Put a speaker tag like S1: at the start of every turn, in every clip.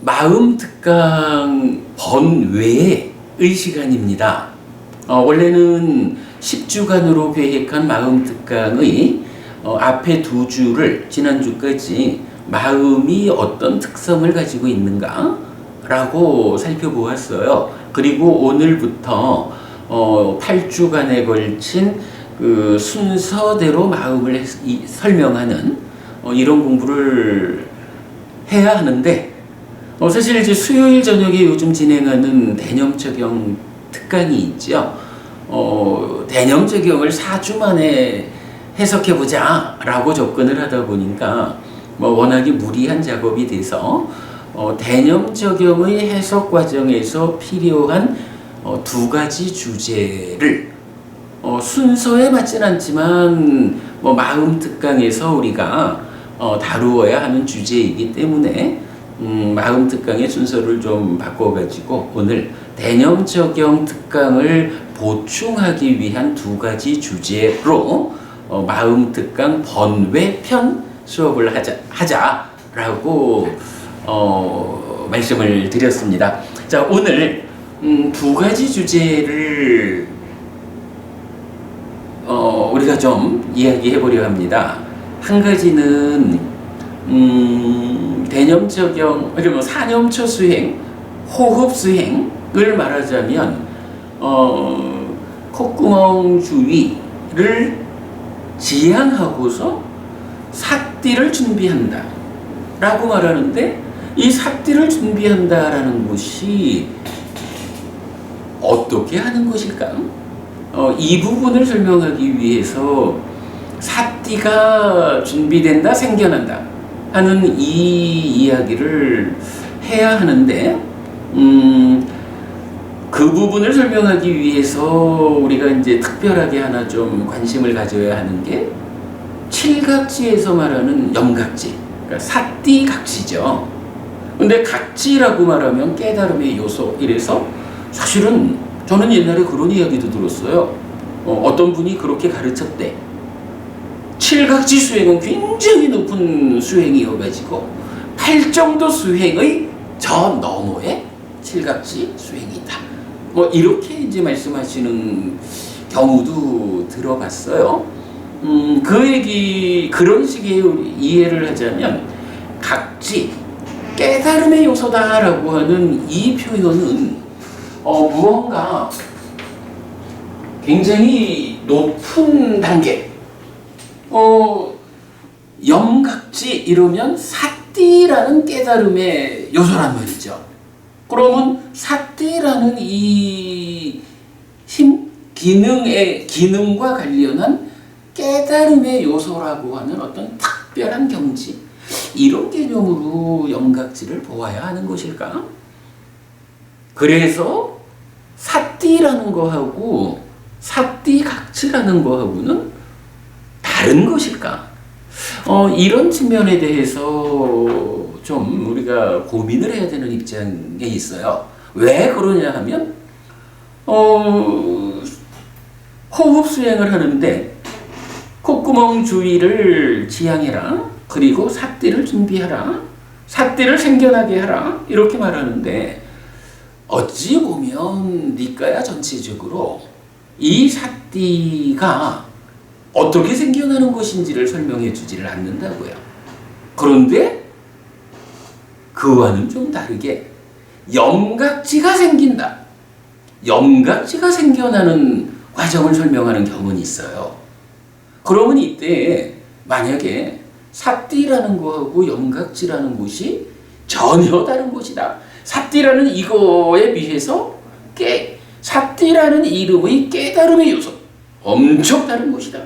S1: 마음 특강 번외의 시간입니다. 원래는 10주간으로 계획한 마음 특강의 앞에 2주를 지난주까지 마음이 어떤 특성을 가지고 있는가 라고 살펴보았어요. 그리고 오늘부터 8주간에 걸친 그 순서대로 마음을 설명하는 이런 공부를 해야 하는데, 사실 이제 수요일 저녁에 요즘 진행하는 대념 적용 특강이 있죠. 대념 적용을 4주 만에 해석해보자 라고 접근을 하다 보니까 워낙에 무리한 작업이 돼서 대념 적용의 해석 과정에서 필요한 2가지 주제를 순서에 맞진 않지만 마음 특강에서 우리가 다루어야 하는 주제이기 때문에 마음 특강의 순서를 좀 바꿔가지고 오늘 대념 적용 특강을 보충하기 위한 2가지 주제로 마음 특강 번외편 수업을 하자라고 말씀을 드렸습니다. 자, 오늘 2가지 주제를 우리가 좀 이야기해 보려 합니다. 한 가지는 대념 적용, 그리고 사념초 수행, 호흡 수행을 말하자면 콧구멍 주위를 지향하고서 삿띠를 준비한다 라고 말하는데, 이 삿띠를 준비한다 라는 것이 어떻게 하는 것일까? 이 부분을 설명하기 위해서 삿띠가 준비된다, 생겨난다 하는 이 이야기를 해야 하는데, 그 부분을 설명하기 위해서 우리가 이제 특별하게 하나 좀 관심을 가져야 하는 게 칠각지에서 말하는 염각지, 그러니까 삿띠각지죠. 근데 각지라고 말하면 깨달음의 요소, 이래서 사실은 저는 옛날에 그런 이야기도 들었어요. 어떤 분이 그렇게 가르쳤대. 칠각지 수행은 굉장히 높은 수행이어가지고 8정도 수행의 저 너머에 칠각지 수행이 있다. 이렇게 이제 말씀하시는 경우도 들어봤어요. 그런 식의 이해를 하자면 각지, 깨달음의 요소다라고 하는 이 표현은 무언가 굉장히 높은 단계, 염각지 이러면 삿띠라는 깨달음의 요소란 말이죠. 그러면 삿띠라는 이 힘, 기능과 관련한 깨달음의 요소라고 하는 어떤 특별한 경지, 이런 개념으로 염각지를 보아야 하는 것일까? 그래서 삿띠라는 거하고 삿띠각지라는 거하고는 다른 것일까? 이런 측면에 대해서 좀 우리가 고민을 해야 되는 입장에 있어요. 왜 그러냐 하면 호흡 수행을 하는데 콧구멍 주위를 지향해라, 그리고 삿띠를 준비하라, 삿띠를 생겨나게 하라, 이렇게 말하는데, 어찌 보면 니까야 전체적으로 이 삿띠가 어떻게 생겨나는 것인지를 설명해 주지를 않는다고요. 그런데 그와는 좀 다르게 염각지가 생긴다, 염각지가 생겨나는 과정을 설명하는 경우는 있어요. 그러면 이때 만약에 삿띠라는 거하고 염각지라는 것이 전혀 다른 것이다, 삿띠라는 이거에 비해서 삿띠라는 이름의 깨달음의 요소 엄청 다른 것이다,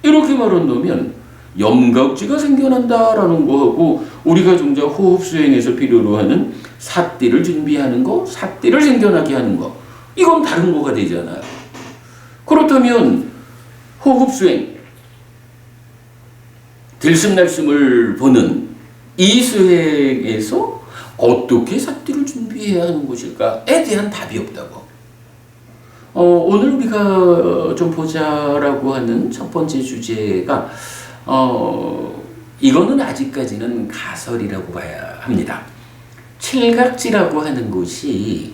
S1: 이렇게 말한다면 염각지가 생겨난다라는 거하고 우리가 정작 호흡 수행에서 필요로 하는 삿띠를 준비하는 거, 삿띠를 생겨나게 하는 거, 이건 다른 거가 되잖아요. 그렇다면 호흡 수행, 들숨날숨을 보는 이 수행에서 어떻게 삿띠를 준비해야 하는 것일까에 대한 답이 없다고. 오늘 우리가 좀 보자라고 하는 첫 번째 주제가 이거는 아직까지는 가설이라고 봐야 합니다. 칠각지라고 하는 것이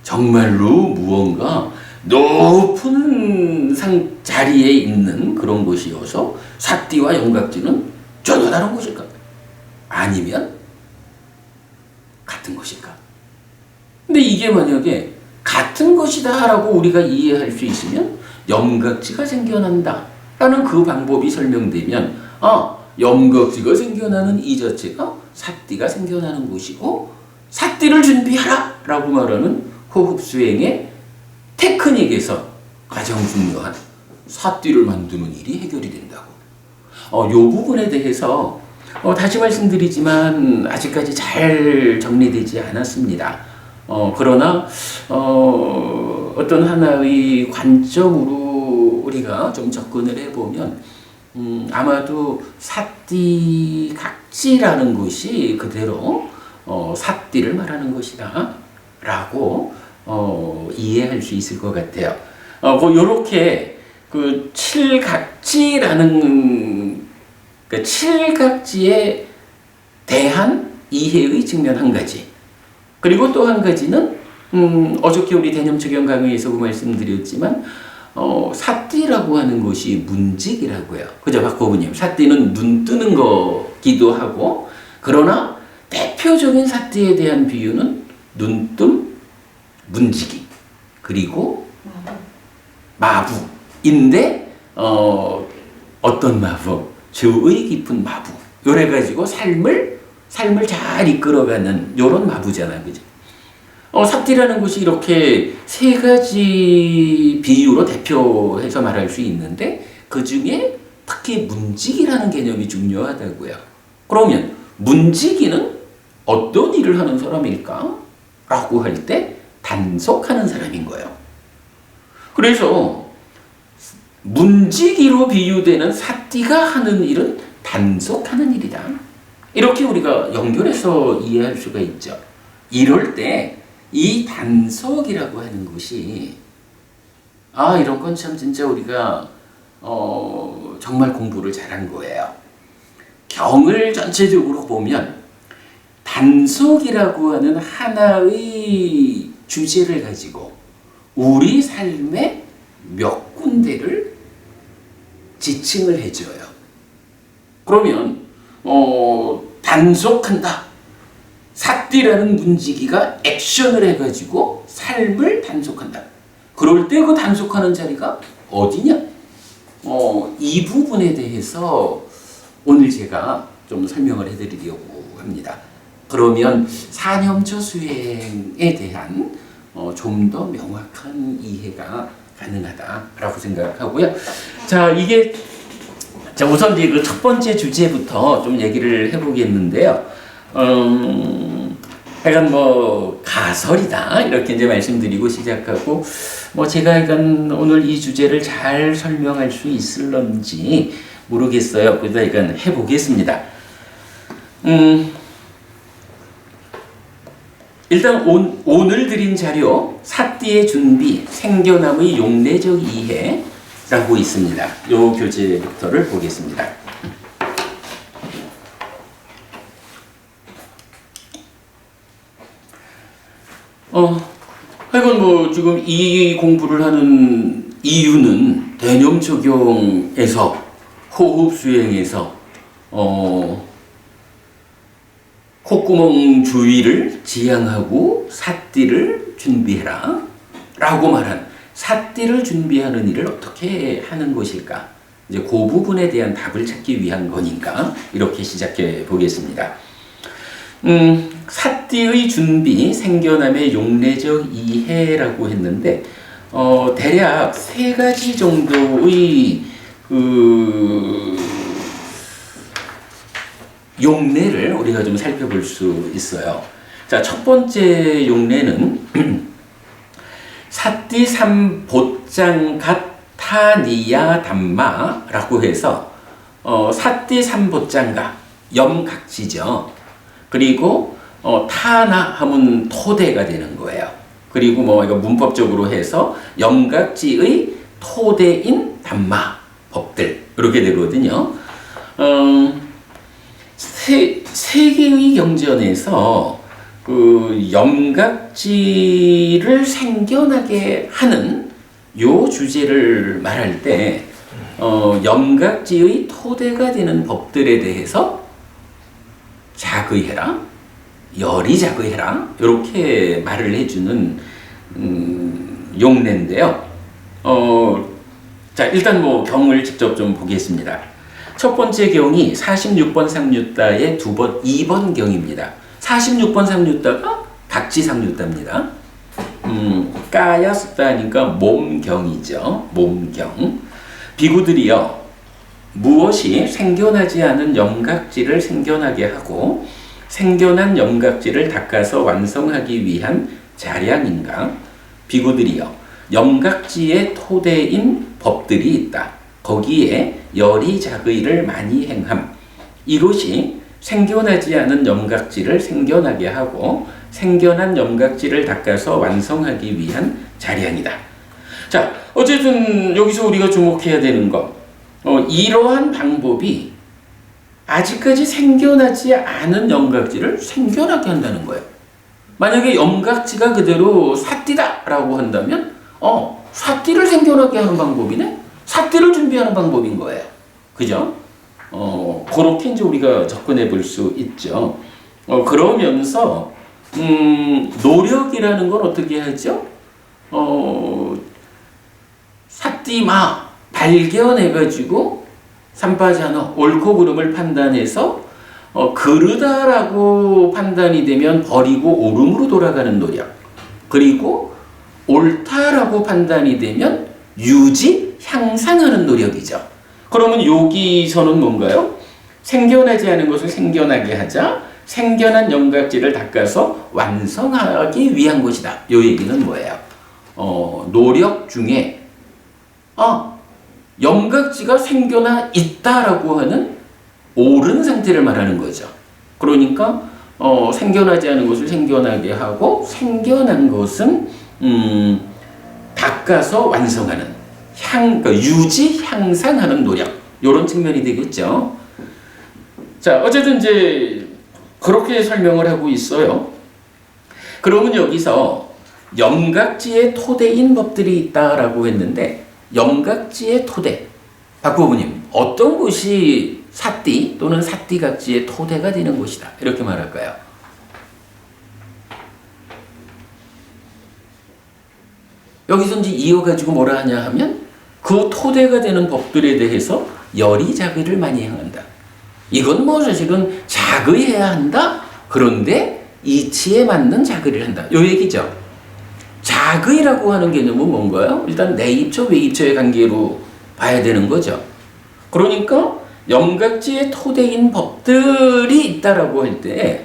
S1: 정말로 무언가 높은 자리에 있는 그런 것이어서 삿띠와 영각지는 전혀 다른 것일까? 아니면 같은 것일까? 근데 이게 만약에 같은 것이다 라고 우리가 이해할 수 있으면 염각지가 생겨난다 라는 그 방법이 설명되면 염각지가 생겨나는 이 자체가 삿띠가 생겨나는 것이고 삿띠를 준비하라 라고 말하는 호흡수행의 테크닉에서 가장 중요한 삿띠를 만드는 일이 해결이 된다고. 이 부분에 대해서 다시 말씀드리지만 아직까지 잘 정리되지 않았습니다. 그러나 어떤 하나의 관점으로 우리가 좀 접근을 해보면 아마도 삿띠 각지라는 것이 그대로 삿띠를 말하는 것이다 라고 이해할 수 있을 것 같아요. 요렇게 그 칠각지라는 그 칠각지에 대한 이해의 측면 한 가지. 그리고 또 한 가지는 어저께 우리 대념적용 강의에서 말씀드렸지만 삿띠라고 하는 것이 문직이라고요. 그죠, 박고부님? 삿띠는 눈 뜨는 거기도 하고, 그러나 대표적인 삿띠에 대한 비유는 눈뜸, 문지기, 그리고 마부인데 어떤 마부? 주의 깊은 마부. 요래 가지고 삶을 잘 이끌어가는 요런 마부잖아, 그죠? 삿띠라는 것이 이렇게 세 가지 비유로 대표해서 말할 수 있는데 그 중에 특히 문지기라는 개념이 중요하다고요. 그러면 문지기는 어떤 일을 하는 사람일까? 라고 할 때 단속하는 사람인 거예요. 그래서 문지기로 비유되는 삿띠가 하는 일은 단속하는 일이다. 이렇게 우리가 연결해서 이해할 수가 있죠. 이럴 때 이 단속이라고 하는 것이 이런 건 참 진짜 우리가 정말 공부를 잘한 거예요. 경을 전체적으로 보면 단속이라고 하는 하나의 주제를 가지고 우리 삶의 몇 군데를 지칭을 해줘요. 그러면 단속한다. 삿띠라는 문지기가 액션을 해가지고 삶을 단속한다. 그럴 때 그 단속하는 자리가 어디냐? 이 부분에 대해서 오늘 제가 좀 설명을 해드리려고 합니다. 그러면 사념처 수행에 대한 좀 더 명확한 이해가 가능하다라고 생각하고요. 자, 우선 이제 그 첫 번째 주제부터 좀 얘기를 해보겠는데요. 약간 가설이다 이렇게 이제 말씀드리고 시작하고 제가 약간 오늘 이 주제를 잘 설명할 수 있을런지 모르겠어요. 그래서 약간 해보겠습니다. 일단 오늘 드린 자료 삿띠의 준비, 생겨남의 용례적 이해라고 있습니다. 요 교재부터를 보겠습니다. 하여간 지금 이 공부를 하는 이유는 대념 적용에서 호흡 수행에서 콧구멍 주위를 지향하고 삿띠를 준비해라 라고 말한 삿띠를 준비하는 일을 어떻게 하는 것일까? 이제 그 부분에 대한 답을 찾기 위한 거니까 이렇게 시작해 보겠습니다. 삿띠의 준비, 생겨남의 용례적 이해라고 했는데 대략 세 가지 정도의 용례를 우리가 좀 살펴볼 수 있어요. 자, 첫 번째 용례는 삿띠 삼보짱갓 타니야 담마라고 해서 삿띠 삼보짱가 염각지죠. 그리고 타나 하면 토대가 되는 거예요. 그리고 이거 문법적으로 해서 염각지의 토대인 담마 법들 이렇게 되거든요. 세계의 경전에서 그 영각지를 생겨나게 하는 요 주제를 말할 때 영각지의 토대가 되는 법들에 대해서 자의해라, 열이 자의해라 이렇게 말을 해주는 용례인데요. 자, 일단 뭐 경을 직접 좀 보겠습니다. 첫 번째 경이 46번 상류다의 2번 경입니다. 46번 상류다가 각지 상류다입니다. 까야 숫다니까 몸경이죠. 몸경. 비구들이여 무엇이 생겨나지 않은 영각지를 생겨나게 하고 생겨난 영각지를 닦아서 완성하기 위한 자량인가? 비구들이여 영각지의 토대인 법들이 있다. 거기에 열이 자의를 많이 행함. 이것이 생겨나지 않은 영각지를 생겨나게 하고 생겨난 영각지를 닦아서 완성하기 위한 자량이다. 자, 어쨌든 여기서 우리가 주목해야 되는 거, 이러한 방법이 아직까지 생겨나지 않은 영각지를 생겨나게 한다는 거예요. 만약에 영각지가 그대로 사띠다라고 한다면 사띠를 생겨나게 하는 방법이네? 사띠를 준비하는 방법인 거예요. 그죠? 그렇게 이제 우리가 접근해 볼 수 있죠. 그러면서 노력이라는 건 어떻게 하죠? 사띠마 발견해가지고 삼파자너 옳고 그름을 판단해서 그르다라고 판단이 되면 버리고 옳음으로 돌아가는 노력, 그리고 옳다라고 판단이 되면 유지, 향상하는 노력이죠. 그러면 여기서는 뭔가요? 생겨나지 않은 것을 생겨나게 하자, 생겨난 영각지를 닦아서 완성하기 위한 것이다. 이 얘기는 뭐예요? 노력 중에 영각지가 생겨나 있다라고 하는 옳은 상태를 말하는 거죠. 그러니까 생겨나지 않은 것을 생겨나게 하고 생겨난 것은 닦아서 완성하는 그러니까 유지, 향상하는 노력, 이런 측면이 되겠죠. 자, 어쨌든 이제 그렇게 설명을 하고 있어요. 그러면 여기서 영각지의 토대인 법들이 있다라고 했는데, 영각지의 토대, 박 부부님, 어떤 것이 사띠 또는 사띠각지의 토대가 되는 것이다, 이렇게 말할까요? 여기서 이제 이어가지고 뭐라 하냐 하면 그 토대가 되는 법들에 대해서 열이 자의를 많이 행한다. 이건 뭐 사실은 자의해야 한다. 그런데 이치에 맞는 자의를 한다. 요 얘기죠. 자의라고 하는 개념은 뭔가요? 일단 내입처, 외입처의 관계로 봐야 되는 거죠. 그러니까 영각지의 토대인 법들이 있다라고 할 때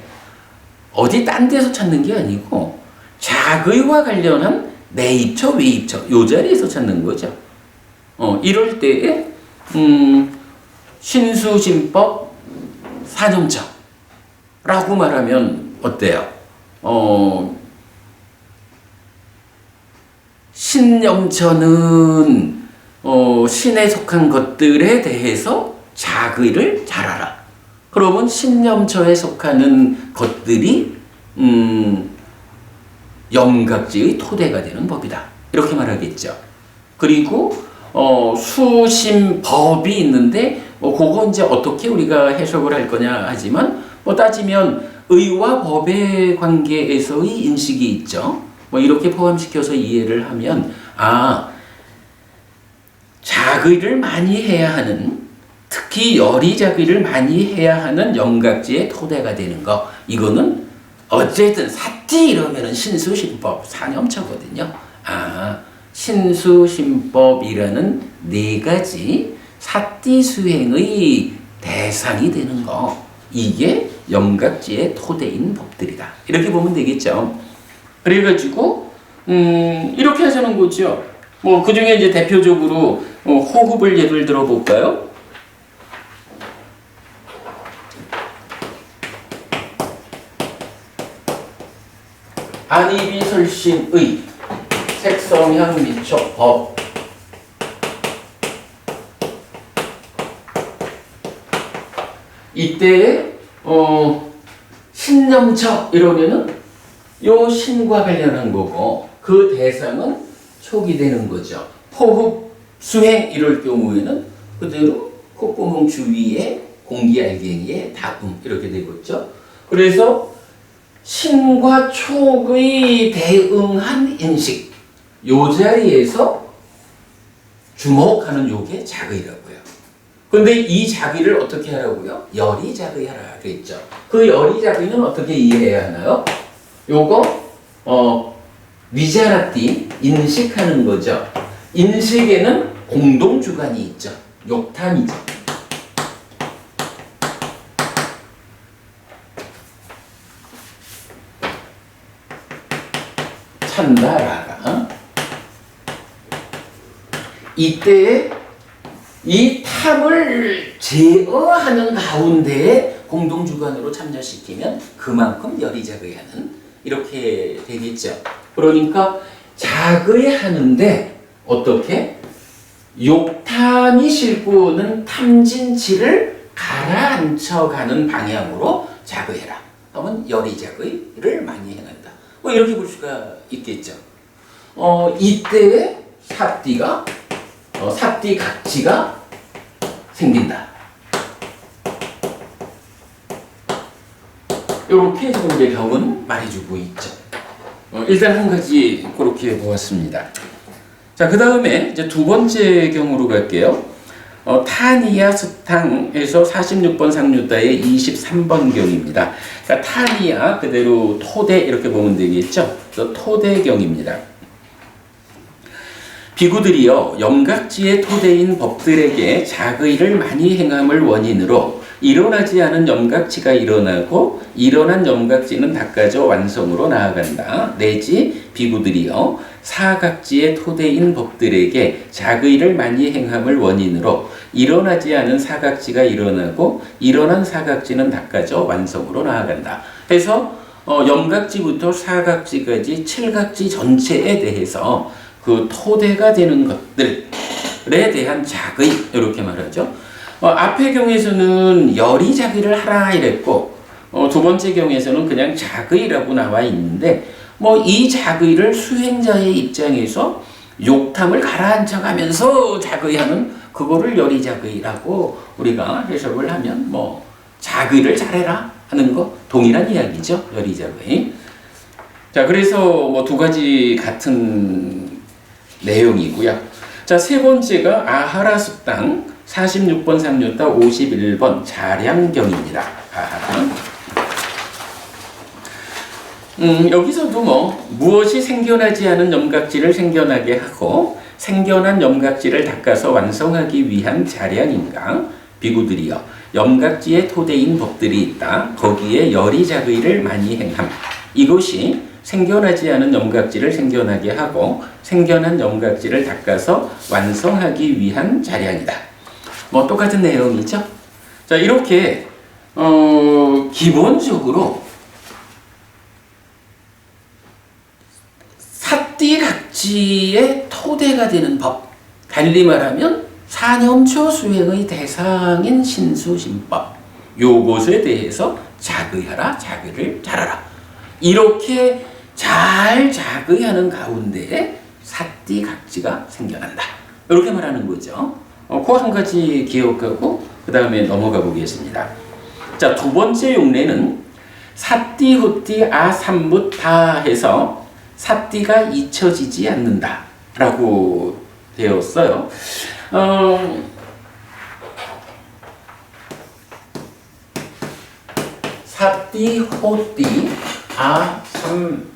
S1: 어디 딴 데서 찾는 게 아니고 자의와 관련한 내입처, 외입처 요 자리에서 찾는 거죠. 이럴 때에 신수신법 사념처라고 말하면 어때요? 신념처는 신에 속한 것들에 대해서 자의를 잘하라. 그러면 신념처에 속하는 것들이 영각지의 토대가 되는 법이다. 이렇게 말하겠죠. 그리고 수심법이 있는데 그거 이제 어떻게 우리가 해석을 할 거냐 하지만 따지면 의와 법의 관계에서의 인식이 있죠. 이렇게 포함시켜서 이해를 하면 자의를 많이 해야 하는, 특히 열이 자의를 많이 해야 하는 영각지의 토대가 되는 거, 이거는 어쨌든 사띠 이러면은 신수신법 사념처거든요. 신수신법이라는 네 가지 사띠 수행의 대상이 되는 거, 이게 영각지의 토대인 법들이다. 이렇게 보면 되겠죠. 그래가지고 이렇게 하자는 거죠. 그 중에 이제 대표적으로 호흡을 예를 들어 볼까요? 안이비설신의 색성향 미촉법. 이때에 신념처 이러면은 요 신과 관련한 거고 그 대상은 촉이 되는 거죠. 호흡, 수행 이럴 경우에는 그대로 콧구멍 주위에 공기알갱이에 닿음 이렇게 되겠죠. 그래서 신과 촉의 대응한 인식 요 자리에서 주목하는 요게 자의라고요. 근데 이 자의를 어떻게 하라고요? 열이 자의하라 그랬죠. 그 열이 자의는 어떻게 이해해야 하나요? 요거 위자라띠 인식하는 거죠. 인식에는 공동 주관이 있죠. 욕탐이죠. 찬다라가 이때에 이 탐을 제어하는 가운데에 공동주관으로 참여시키면 그만큼 열이 자극하는 이렇게 되겠죠. 그러니까 자극하는데 어떻게? 욕탐이 싣고는 탐진치를 가라앉혀가는 방향으로 자극해라. 그러면 열이 자극을 많이 행한다. 뭐 이렇게 볼 수가 있겠죠. 이때에 사띠가 사띠 각지가 생긴다. 이렇게 지금 이제 경은 말해주고 있죠. 일단 한 가지 그렇게 보았습니다. 자, 그 다음에 이제 두 번째 경우로 갈게요. 타니아 스탕에서 46번 상류다의 23번 경입니다. 그러니까 타니아 그대로 토대 이렇게 보면 되겠죠. 토대경입니다. 비구들이여 염각지의 토대인 법들에게 자의를 많이 행함을 원인으로 일어나지 않은 염각지가 일어나고 일어난 염각지는 닦아져 완성으로 나아간다. 내지 비구들이여 사각지의 토대인 법들에게 자의를 많이 행함을 원인으로 일어나지 않은 사각지가 일어나고 일어난 사각지는 닦아져 완성으로 나아간다. 그래서 염각지부터 사각지까지 칠각지 전체에 대해서 그 토대가 되는 것들에 대한 자의 이렇게 말하죠. 앞의 경우에서는 열이 자의를 하라 이랬고 두 번째 경우에서는 그냥 자의라고 나와 있는데 이 자의를 수행자의 입장에서 욕탐을 가라앉혀가면서 자의하는 그거를 열이 자의라고 우리가 해석을 하면 자의를 잘해라 하는 거 동일한 이야기죠. 열이 자의. 자, 그래서 두 가지 같은 내용이고요. 자, 세 번째가 아하라 습당 46번 상류다 51번 자량경입니다. 아하라. 여기서도 무엇이 생겨나지 않은 염각지를 생겨나게 하고 생겨난 염각지를 닦아서 완성하기 위한 자량인가? 비구들이여 염각지의 토대인 법들이 있다. 거기에 열이 자의를 많이 행함. 이것이 생겨나지 않은 염각지를 생겨나게 하고 생겨난 염각지를 닦아서 완성하기 위한 자량이다. 똑같은 내용이죠. 자, 이렇게 기본적으로 사띠각지의 토대가 되는 법, 달리 말하면 사념초 수행의 대상인 신수신법, 요것에 대해서 자의하라, 자의를 잘하라. 이렇게 잘 자의하는 가운데에 사띠각지가 생겨난다. 이렇게 말하는 거죠. 그 한 가지 기억하고 그 다음에 넘어가 보겠습니다. 자, 두 번째 용례는 사띠, 후띠, 아삼무타 해서 사띠가 잊혀지지 않는다 라고 되었어요. 사띠, 호띠, 아삼무타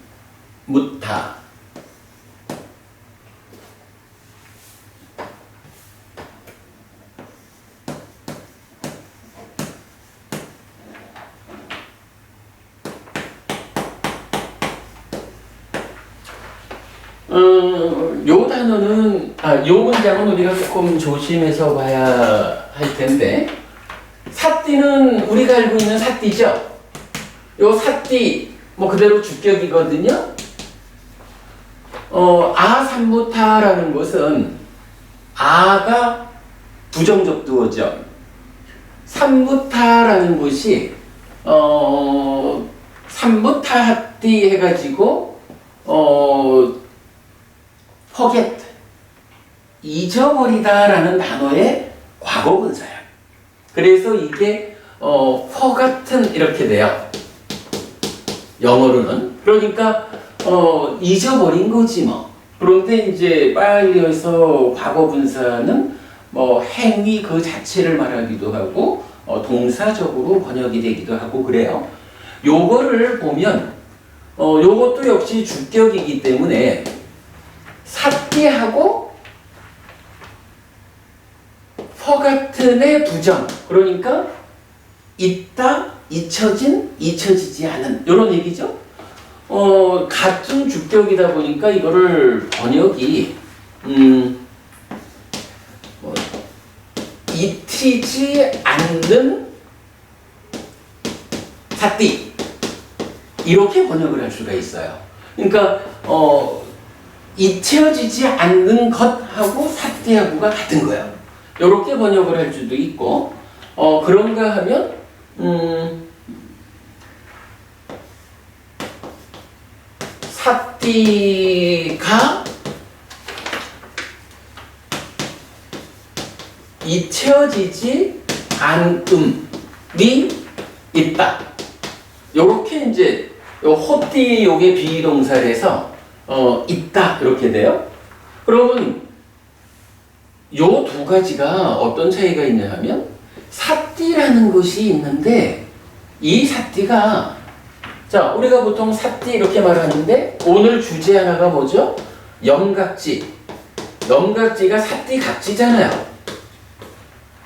S1: 요 단어는, 요 문장은 우리가 조금 조심해서 봐야 할 텐데, 사띠는 우리가 알고 있는 사띠죠? 요 사띠, 그대로 주격이거든요? 아삼무타라는 것은, 아가 부정적 두어죠. 삼무타라는 것이, 삼무타 삿띠 해가지고 forget 잊어버리다라는 단어의 과거분사야. 그래서 이게 forgotten 이렇게 돼요. 영어로는. 그러니까 잊어버린 거지 뭐. 그런데 이제 파일리어에서 과거분사는 뭐 행위 그 자체를 말하기도 하고 동사적으로 번역이 되기도 하고 그래요. 요거를 보면 요것도 역시 주격이기 때문에 삿띠하고 forgotten의 부정, 그러니까 있다, 잊혀진, 잊혀지지 않은 이런 얘기죠. 같은 주격이다 보니까 이거를 번역이 잊히지 않는 삿띠 이렇게 번역을 할 수가 있어요. 그러니까 잊혀지지 않는 것하고 삿띠하고가 같은 거예요. 이렇게 번역을 할 수도 있고 그런가 하면 삿띠가 잊혀지지 않음이 있다. 요렇게 이제 요 호띠 요게 비동사를 해서 있다 이렇게 돼요. 그러면 요 두 가지가 어떤 차이가 있냐 하면 삿띠라는 것이 있는데 이 삿띠가 자 우리가 보통 삿띠 이렇게 말하는데 오늘 주제 하나가 뭐죠? 염각지. 염각지가 삿띠 각지잖아요.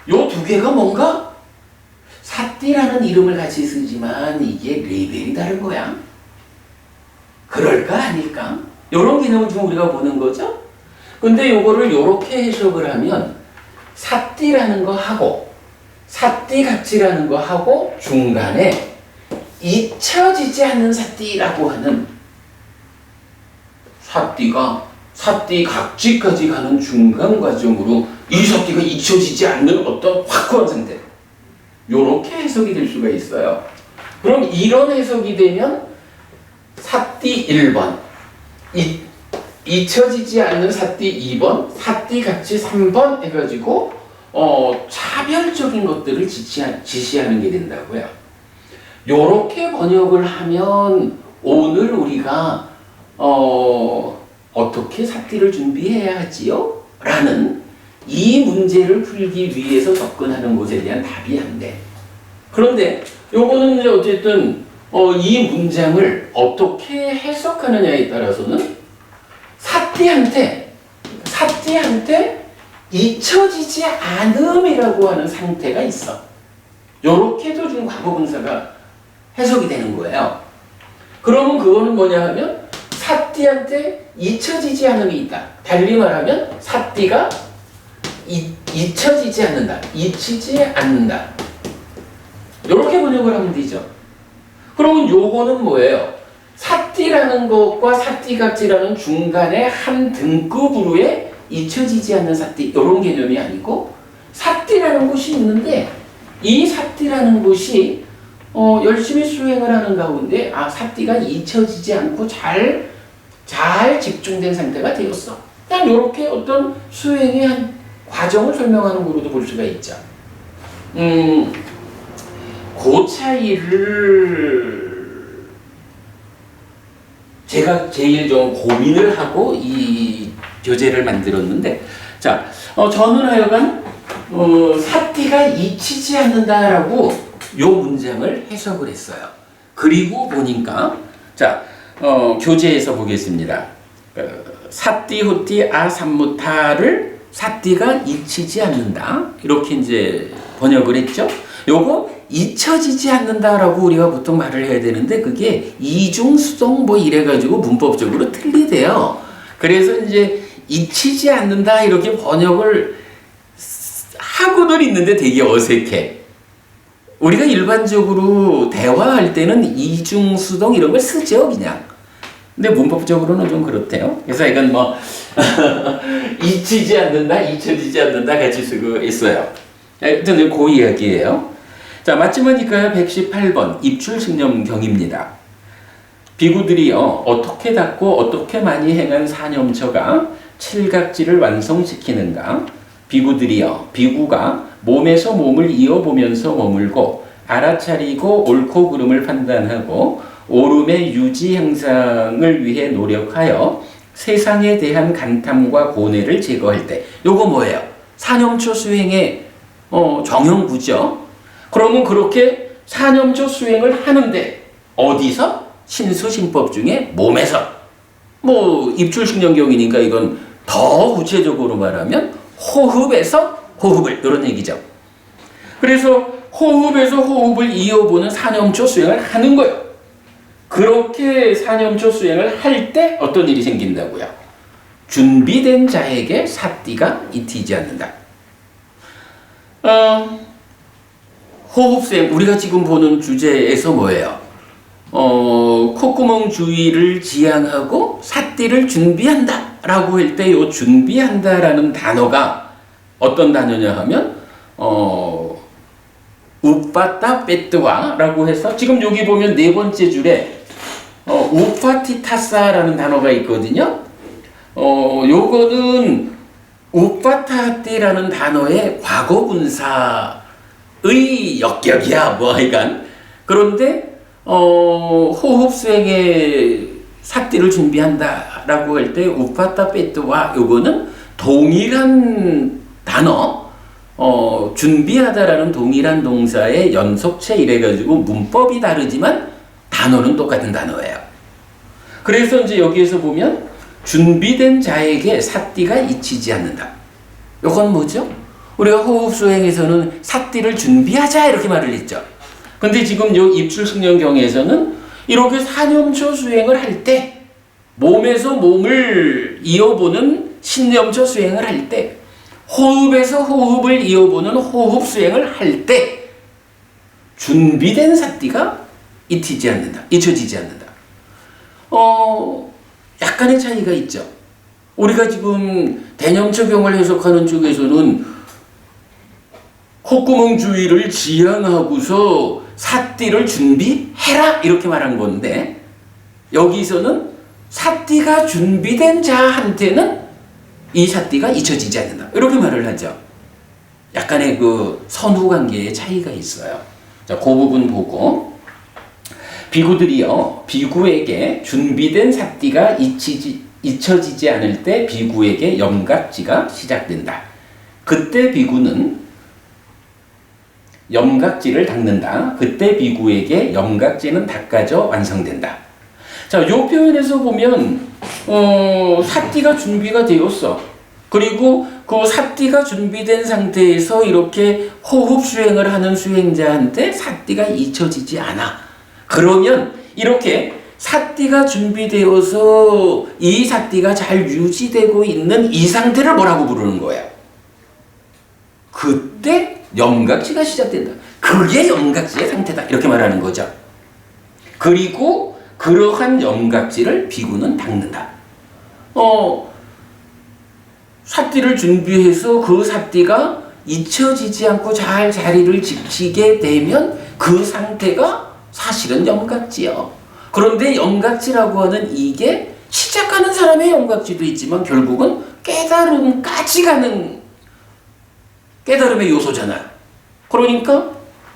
S1: 요 두 개가 뭔가 삿띠라는 이름을 같이 쓰지만 이게 레벨이 다른 거야. 그럴까 아닐까? 요런 개념을 지금 우리가 보는 거죠. 근데 요거를 요렇게 해석을 하면 삿띠라는 거 하고 삿띠 각지라는 거 하고 중간에 잊혀지지 않는 삿띠라고 하는 삿띠가 삿띠 각지까지 가는 중간 과정으로 이 삿띠가 잊혀지지 않는 어떤 확고한 상태 요렇게 해석이 될 수가 있어요. 그럼 이런 해석이 되면 삿띠 1번 잊혀지지 않는 삿띠 2번 삿띠 각지 3번 해가지고 차별적인 것들을 지시하는 게 된다고요. 요렇게 번역을 하면 오늘 우리가 어떻게 삿띠를 준비해야 하지요? 라는 이 문제를 풀기 위해서 접근하는 것에 대한 답이 안 돼. 그런데 요거는 이제 어쨌든 이 문장을 어떻게 해석하느냐에 따라서는 삿띠한테 잊혀지지 않음이라고 하는 상태가 있어. 요렇게도 지금 과거분사가 해석이 되는 거예요. 그러면 그거는 뭐냐 하면 삿띠한테 잊혀지지 않음이 있다. 달리 말하면 삿띠가 잊혀지지 않는다. 잊히지 않는다. 요렇게 번역을 하면 되죠. 그러면 요거는 뭐예요? 삿띠라는 것과 삿띠각지라는 중간에 한 등급으로의 잊혀지지 않는 삿띠 이런 개념이 아니고 삿띠라는 곳이 있는데 이 삿띠라는 곳이 열심히 수행을 하는 가운데 삿띠가 잊혀지지 않고 잘 집중된 상태가 되었어. 그냥 이렇게 어떤 수행의 한 과정을 설명하는 거로도 볼 수가 있죠. 그 차이를 제가 제일 좀 고민을 하고 이 교재를 만들었는데, 자, 저는 하여간 삿띠가 잊히지 않는다라고 요 문장을 해석을 했어요. 그리고 보니까, 자, 교재에서 보겠습니다. 삿띠, 호띠, 아삼무타를 삿띠가 잊히지 않는다. 이렇게 이제 번역을 했죠. 요거 잊혀지지 않는다라고 우리가 보통 말을 해야 되는데 그게 이중수동 뭐 이래가지고 문법적으로 틀리대요. 그래서 이제 잊히지 않는다 이렇게 번역을 하고는 있는데 되게 어색해. 우리가 일반적으로 대화할 때는 이중수동 이런 걸 쓰죠 그냥. 근데 문법적으로는 좀 그렇대요. 그래서 이건 뭐 잊히지 않는다, 잊혀지지 않는다 같이 쓰고 있어요. 하여튼 그 이야기예요. 자, 맞춤하니까 118번 입출신념경입니다. 비구들이요 어떻게 닦고 어떻게 많이 행한 사념처가 칠각지를 완성시키는가? 비구들이요 비구가 몸에서 몸을 이어보면서 머물고 알아차리고 옳고 그름을 판단하고 옳음의 유지 향상을 위해 노력하여 세상에 대한 간탐과 고뇌를 제거할 때 요거 뭐예요? 사념처 수행의 정형구죠. 그러면 그렇게 사념처 수행을 하는데 어디서? 신수신법 중에 몸에서. 뭐 입출신경경이니까 이건 더 구체적으로 말하면 호흡에서 호흡을 이런 얘기죠. 그래서 호흡에서 호흡을 이어보는 사념처 수행을 하는 거예요. 그렇게 사념처 수행을 할 때 어떤 일이 생긴다고요? 준비된 자에게 사띠가 이티지 않는다. 호흡수행 우리가 지금 보는 주제에서 뭐예요? 콧구멍 주위를 지향하고 사띠를 준비한다 라고 할 때 이 준비한다 라는 단어가 어떤 단어냐 하면 우빠따 빼뜨와 라고 해서 지금 여기 보면 네 번째 줄에 우파티타사라는 단어가 있거든요. 요거는 우파타띠라는 단어의 과거분사의 역격이야 뭐 하여간. 그런데 호흡 수행에 사띠를 준비한다라고 할 때 우파타 빼뜨와 요거는 동일한 단어 준비하다라는 동일한 동사의 연속체 이래가지고 문법이 다르지만 단어는 똑같은 단어예요. 그래서 이제 여기에서 보면 준비된 자에게 사띠가 잊히지 않는다. 요건 뭐죠? 우리가 호흡 수행에서는 사띠를 준비하자 이렇게 말을 했죠. 근데 지금 요 입출승령경에서는 이렇게 사념처 수행을 할 때 몸에서 몸을 이어보는 신념처 수행을 할 때 호흡에서 호흡을 이어보는 호흡 수행을 할 때 준비된 사띠가 잊히지 않는다. 잊혀지지 않는다. 약간의 차이가 있죠. 우리가 지금 대념처경을 해석하는 쪽에서는 콧구멍 주위를 지향하고서 사띠를 준비해라 이렇게 말한 건데 여기서는 사띠가 준비된 자한테는 이 사띠가 잊혀지지 않는다 이렇게 말을 하죠. 약간의 그 선후관계의 차이가 있어요. 자, 그 부분 보고 비구들이요 비구에게 준비된 사띠가 잊혀지지 않을 때 비구에게 염각지가 시작된다. 그때 비구는 염각지를 닦는다. 그때 비구에게 염각지는 닦아져 완성된다. 자, 요 표현에서 보면 사띠가 준비가 되었어. 그리고 그 사띠가 준비된 상태에서 이렇게 호흡 수행을 하는 수행자한테 사띠가 잊혀지지 않아. 그러면 이렇게 사띠가 준비되어서 이 사띠가 잘 유지되고 있는 이 상태를 뭐라고 부르는 거야? 그때 염각지가 시작된다. 그게 염각지의 상태다. 이렇게 말하는 거죠. 그리고 그러한 염각지를 비구는 닦는다. 사띠를 준비해서 그 사띠가 잊혀지지 않고 잘 자리를 지키게 되면 그 상태가 사실은 염각지요. 그런데 염각지라고 하는 이게 시작하는 사람의 염각지도 있지만 결국은 깨달음까지 가는 깨달음의 요소잖아. 그러니까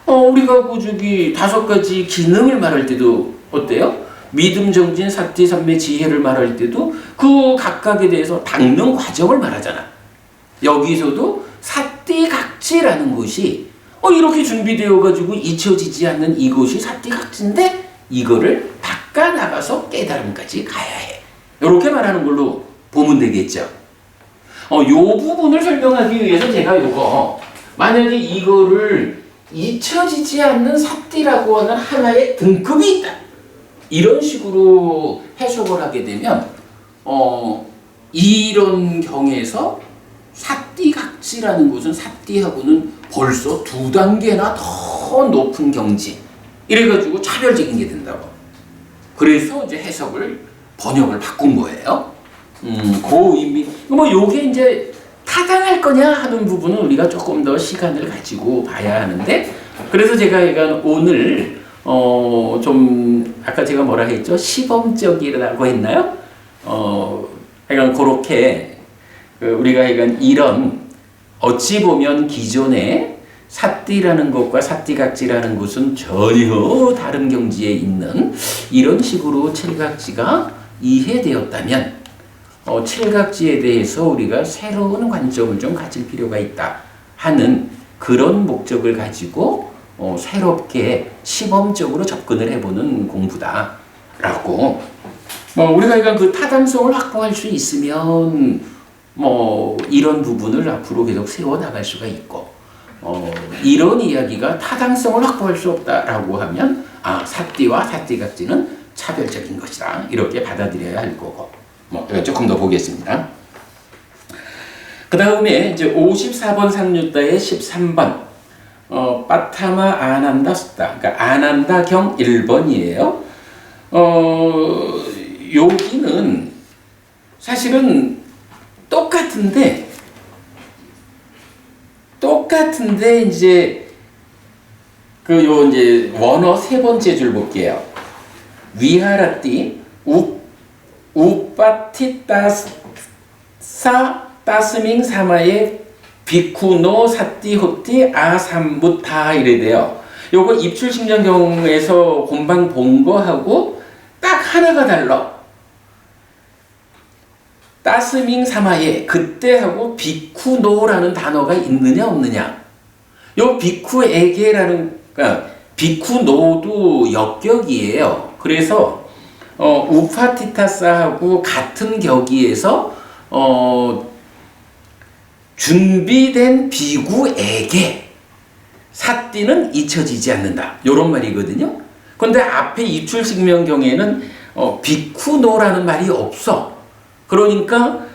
S1: 우리가 그 저기 5가지 기능을 말할 때도 어때요? 믿음, 정진, 사띠, 삼매, 지혜를 말할 때도 그 각각에 대해서 닦는 과정을 말하잖아. 여기서도 사띠각지라는 것이 이렇게 준비되어 가지고 잊혀지지 않는 이것이 사띠각지인데 이거를 닦아 나가서 깨달음까지 가야 해. 이렇게 말하는 걸로 보면 되겠죠. 요 부분을 설명하기 위해서 제가 만약에 이거를 잊혀지지 않는 사띠라고 하는 하나의 등급이 있다. 이런 식으로 해석을 하게 되면 이런 경에서 사띠각지라는 것은 사띠하고는 벌써 2단계나 더 높은 경지. 이래가지고 차별적인 게 된다고. 그래서 이제 번역을 바꾼 거예요. 그 의미. 요게 이제 타당할 거냐 하는 부분은 우리가 조금 더 시간을 가지고 봐야 하는데, 그래서 제가 오늘 좀 아까 제가 뭐라 했죠? 시범적이라고 했나요? 그러니까 그렇게 우리가 이런 어찌 보면 기존의 삿띠라는 것과 삿띠각지라는 것은 전혀 다른 경지에 있는 이런 식으로 칠각지가 이해되었다면 칠각지에 대해서 우리가 새로운 관점을 좀 가질 필요가 있다 하는 그런 목적을 가지고 새롭게 시범적으로 접근을 해보는 공부다라고 우리가 그 타당성을 확보할 수 있으면 이런 부분을 앞으로 계속 세워나갈 수가 있고 이런 이야기가 타당성을 확보할 수 없다라고 하면 삿띠와 삿띠각지는 차별적인 것이다 이렇게 받아들여야 할 거고 조금 더 보겠습니다. 그 다음에 이제 54번 상류다의 13번 빠타마 아난다 숫다 그러니까 아난다경 1번이에요. 여기는 사실은 똑같은데 이제 이제 원어 세 번째 줄 볼게요. 위하라띠 우빠티따사 따스밍 사마에 비쿠노 사띠 호띠 아삼무타 이래 돼요. 요거 입출식량경에서 본방 본 거하고 딱 하나가 달라. 따스밍 사마에 그때하고 비쿠노라는 단어가 있느냐 없느냐. 요 비쿠에게라는 그러니까 비쿠노도 역격이에요. 그래서 우파티타사하고 같은 격이에서 준비된 비구에게 삿띠는 잊혀지지 않는다. 요런 말이거든요. 근데 앞에 입출식명경에는 비쿠노라는 말이 없어. 그러니까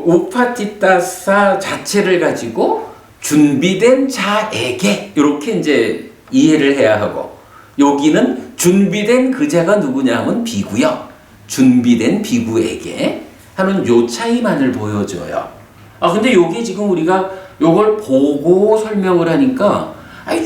S1: 우파티타사 자체를 가지고 준비된 자에게 이렇게 이제 이해를 해야 하고 여기는 준비된 그 자가 누구냐 하면 비구요. 준비된 비구에게 하는 요 차이만을 보여줘요. 근데 요게 지금 우리가 요걸 보고 설명을 하니까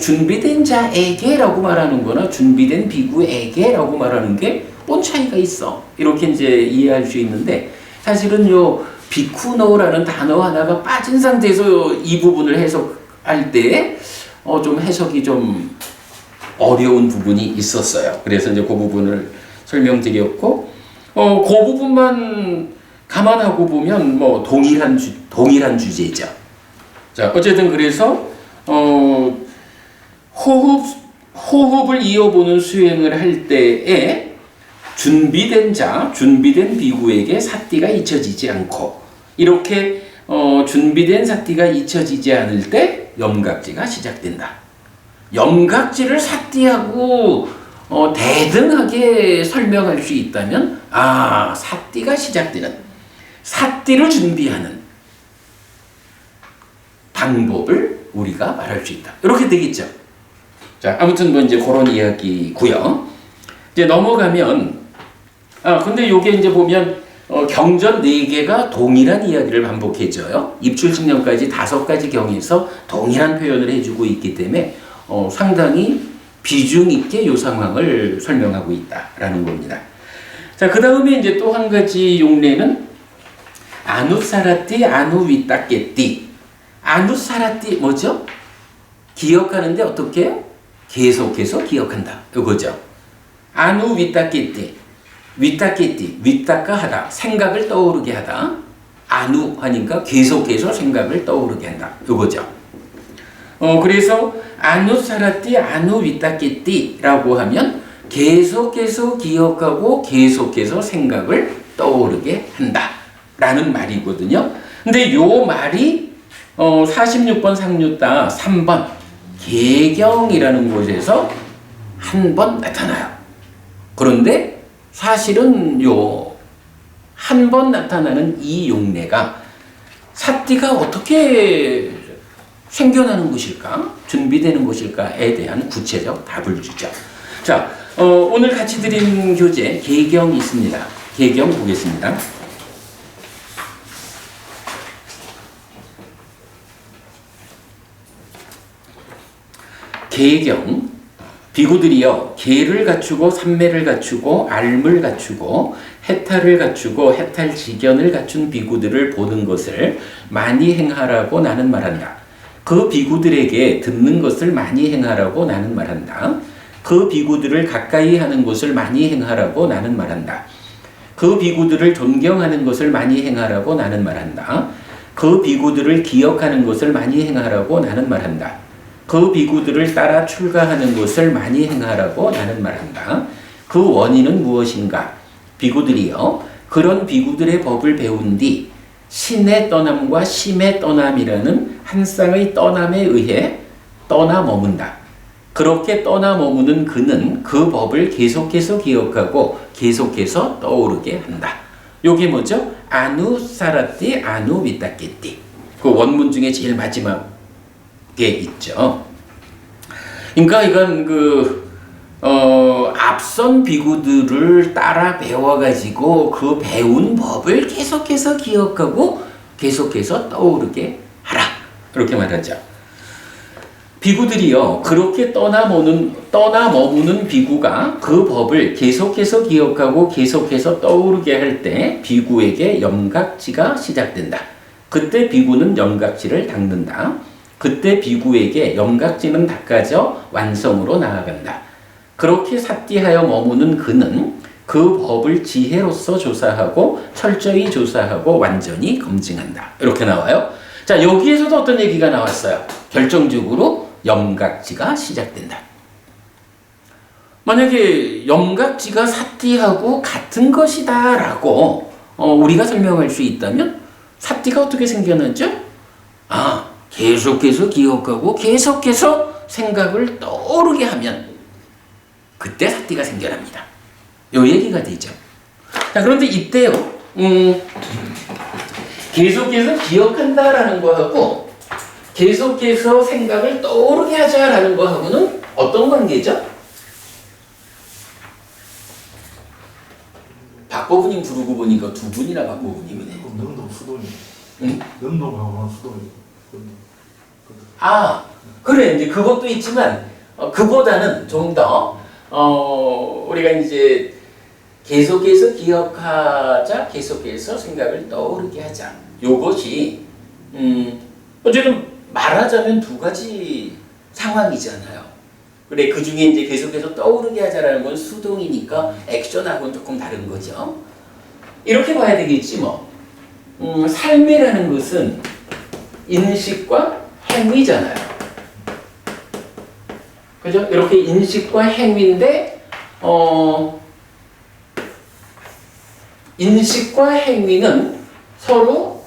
S1: 준비된 자에게라고 말하는 거나 준비된 비구에게라고 말하는 게 뭔 차이가 있어. 이렇게 이제 이해할 수 있는데 사실은 요 비쿠노라는 단어 하나가 빠진 상태에서 이 부분을 해석할 때 좀 해석이 좀 어려운 부분이 있었어요. 그래서 이제 그 부분을 설명드렸고 그 부분만 감안하고 보면 동일한 주제죠. 자, 어쨌든 그래서 호흡을 이어보는 수행을 할 때에 준비된 자, 준비된 비구에게 삿띠가 잊혀지지 않고 이렇게 준비된 삿띠가 잊혀지지 않을 때 염각지가 시작된다. 염각지를 삿띠하고 대등하게 설명할 수 있다면 삿띠가 시작되는 삿띠를 준비하는 방법을 우리가 말할 수 있다. 이렇게 되겠죠. 자, 아무튼 이제 그런 이야기고요. 이제 넘어가면 근데 요게 이제 보면 경전 4개가 동일한 이야기를 반복해줘요. 입출식령까지 5가지 경에서 동일한 표현을 해주고 있기 때문에 상당히 비중 있게 이 상황을 설명하고 있다라는 겁니다. 자, 그 다음에 이제 또 한 가지 용례는 아누사라띠 아누위따깨띠. 아누사라띠 뭐죠? 기억하는데 어떻게 해요? 계속해서 기억한다. 이거죠. 아누위따깨띠. 위따깨띠. 위따까 하다. 생각을 떠오르게 하다. 아누 하니까 계속해서 생각을 떠오르게 한다. 이거죠. 그래서 아누사라띠 아누위따깨띠라고 하면 계속해서 기억하고 계속해서 생각을 떠오르게 한다 라는 말이거든요. 근데 요 말이 46번 상류따 3번 계경이라는 곳에서 한 번 나타나요. 그런데 사실은 요 한 번 나타나는 이 용례가 삿띠가 어떻게 생겨나는 것일까? 준비되는 것일까에 대한 구체적 답을 주죠. 자, 오늘 같이 드린 교재 계경이 있습니다. 계경 보겠습니다. 계경 비구들이요, 계를 갖추고 삼매를 갖추고 알물 갖추고 해탈을 갖추고 해탈지견을 갖춘 비구들을 보는 것을 많이 행하라고 나는 말한다. 그 비구들에게 듣는 것을 많이 행하라고 나는 말한다. 그 비구들을 가까이 하는 것을 많이 행하라고 나는 말한다. 그 비구들을 존경하는 것을 많이 행하라고 나는 말한다. 그 비구들을 기억하는 것을 많이 행하라고 나는 말한다. 그 비구들을 따라 출가하는 것을 많이 행하라고 나는 말한다. 그 원인은 무엇인가? 비구들이요, 그런 비구들의 법을 배운 뒤 신의 떠남과 심의 떠남이라는 한 쌍의 떠남에 의해 떠나 머문다. 그렇게 떠나 머무는 그는 그 법을 계속해서 기억하고 계속해서 떠오르게 한다. 요게 뭐죠? 아누사라띠 아누비타케띠. 그 원문 중에 제일 마지막에 있죠. 그러니까 이건 앞선 비구들을 따라 배워가지고 그 배운 법을 계속해서 기억하고 계속해서 떠오르게 하라. 그렇게 말하죠. 비구들이요, 그렇게 떠나 머무는 비구가 그 법을 계속해서 기억하고 계속해서 떠오르게 할 때 비구에게 염각지가 시작된다. 그때 비구는 염각지를 닦는다. 그때 비구에게 염각지는 닦아져 완성으로 나아간다. 그렇게 삿디하여 머무는 그는 그 법을 지혜로서 조사하고 철저히 조사하고 완전히 검증한다. 이렇게 나와요. 자, 여기에서도 어떤 얘기가 나왔어요? 결정적으로 염각지가 시작된다. 만약에 염각지가 삿디하고 같은 것이다 라고 우리가 설명할 수 있다면 삿디가 어떻게 생겨나죠? 계속해서 기억하고 계속해서 생각을 떠오르게 하면 그때 삿디가 생겨납니다. 요 얘기가 되죠. 자, 그런데 이때요, 계속해서 기억한다라는 거하고 계속해서 생각을 떠오르게 하자라는 거하고는 어떤 관계죠? 박보부님 부르고 보니까 두 분이나 박보부님이네.
S2: 능동 수동이.
S1: 응?
S2: 능동하고 수동이.
S1: 그래. 이제 그것도 있지만 그보다는 좀 더 우리가 이제 계속해서 기억하자, 계속해서 생각을 떠오르게 하자. 요것이 어쨌든 말하자면 두 가지 상황이잖아요. 그래, 그 중에 이제 계속해서 떠오르게 하자라는 건 수동이니까 액션하고는 조금 다른 거죠. 이렇게 봐야 되겠지 뭐. 삶이라는 것은 인식과 행위잖아요. 그죠? 이렇게 인식과 행위인데 인식과 행위는 서로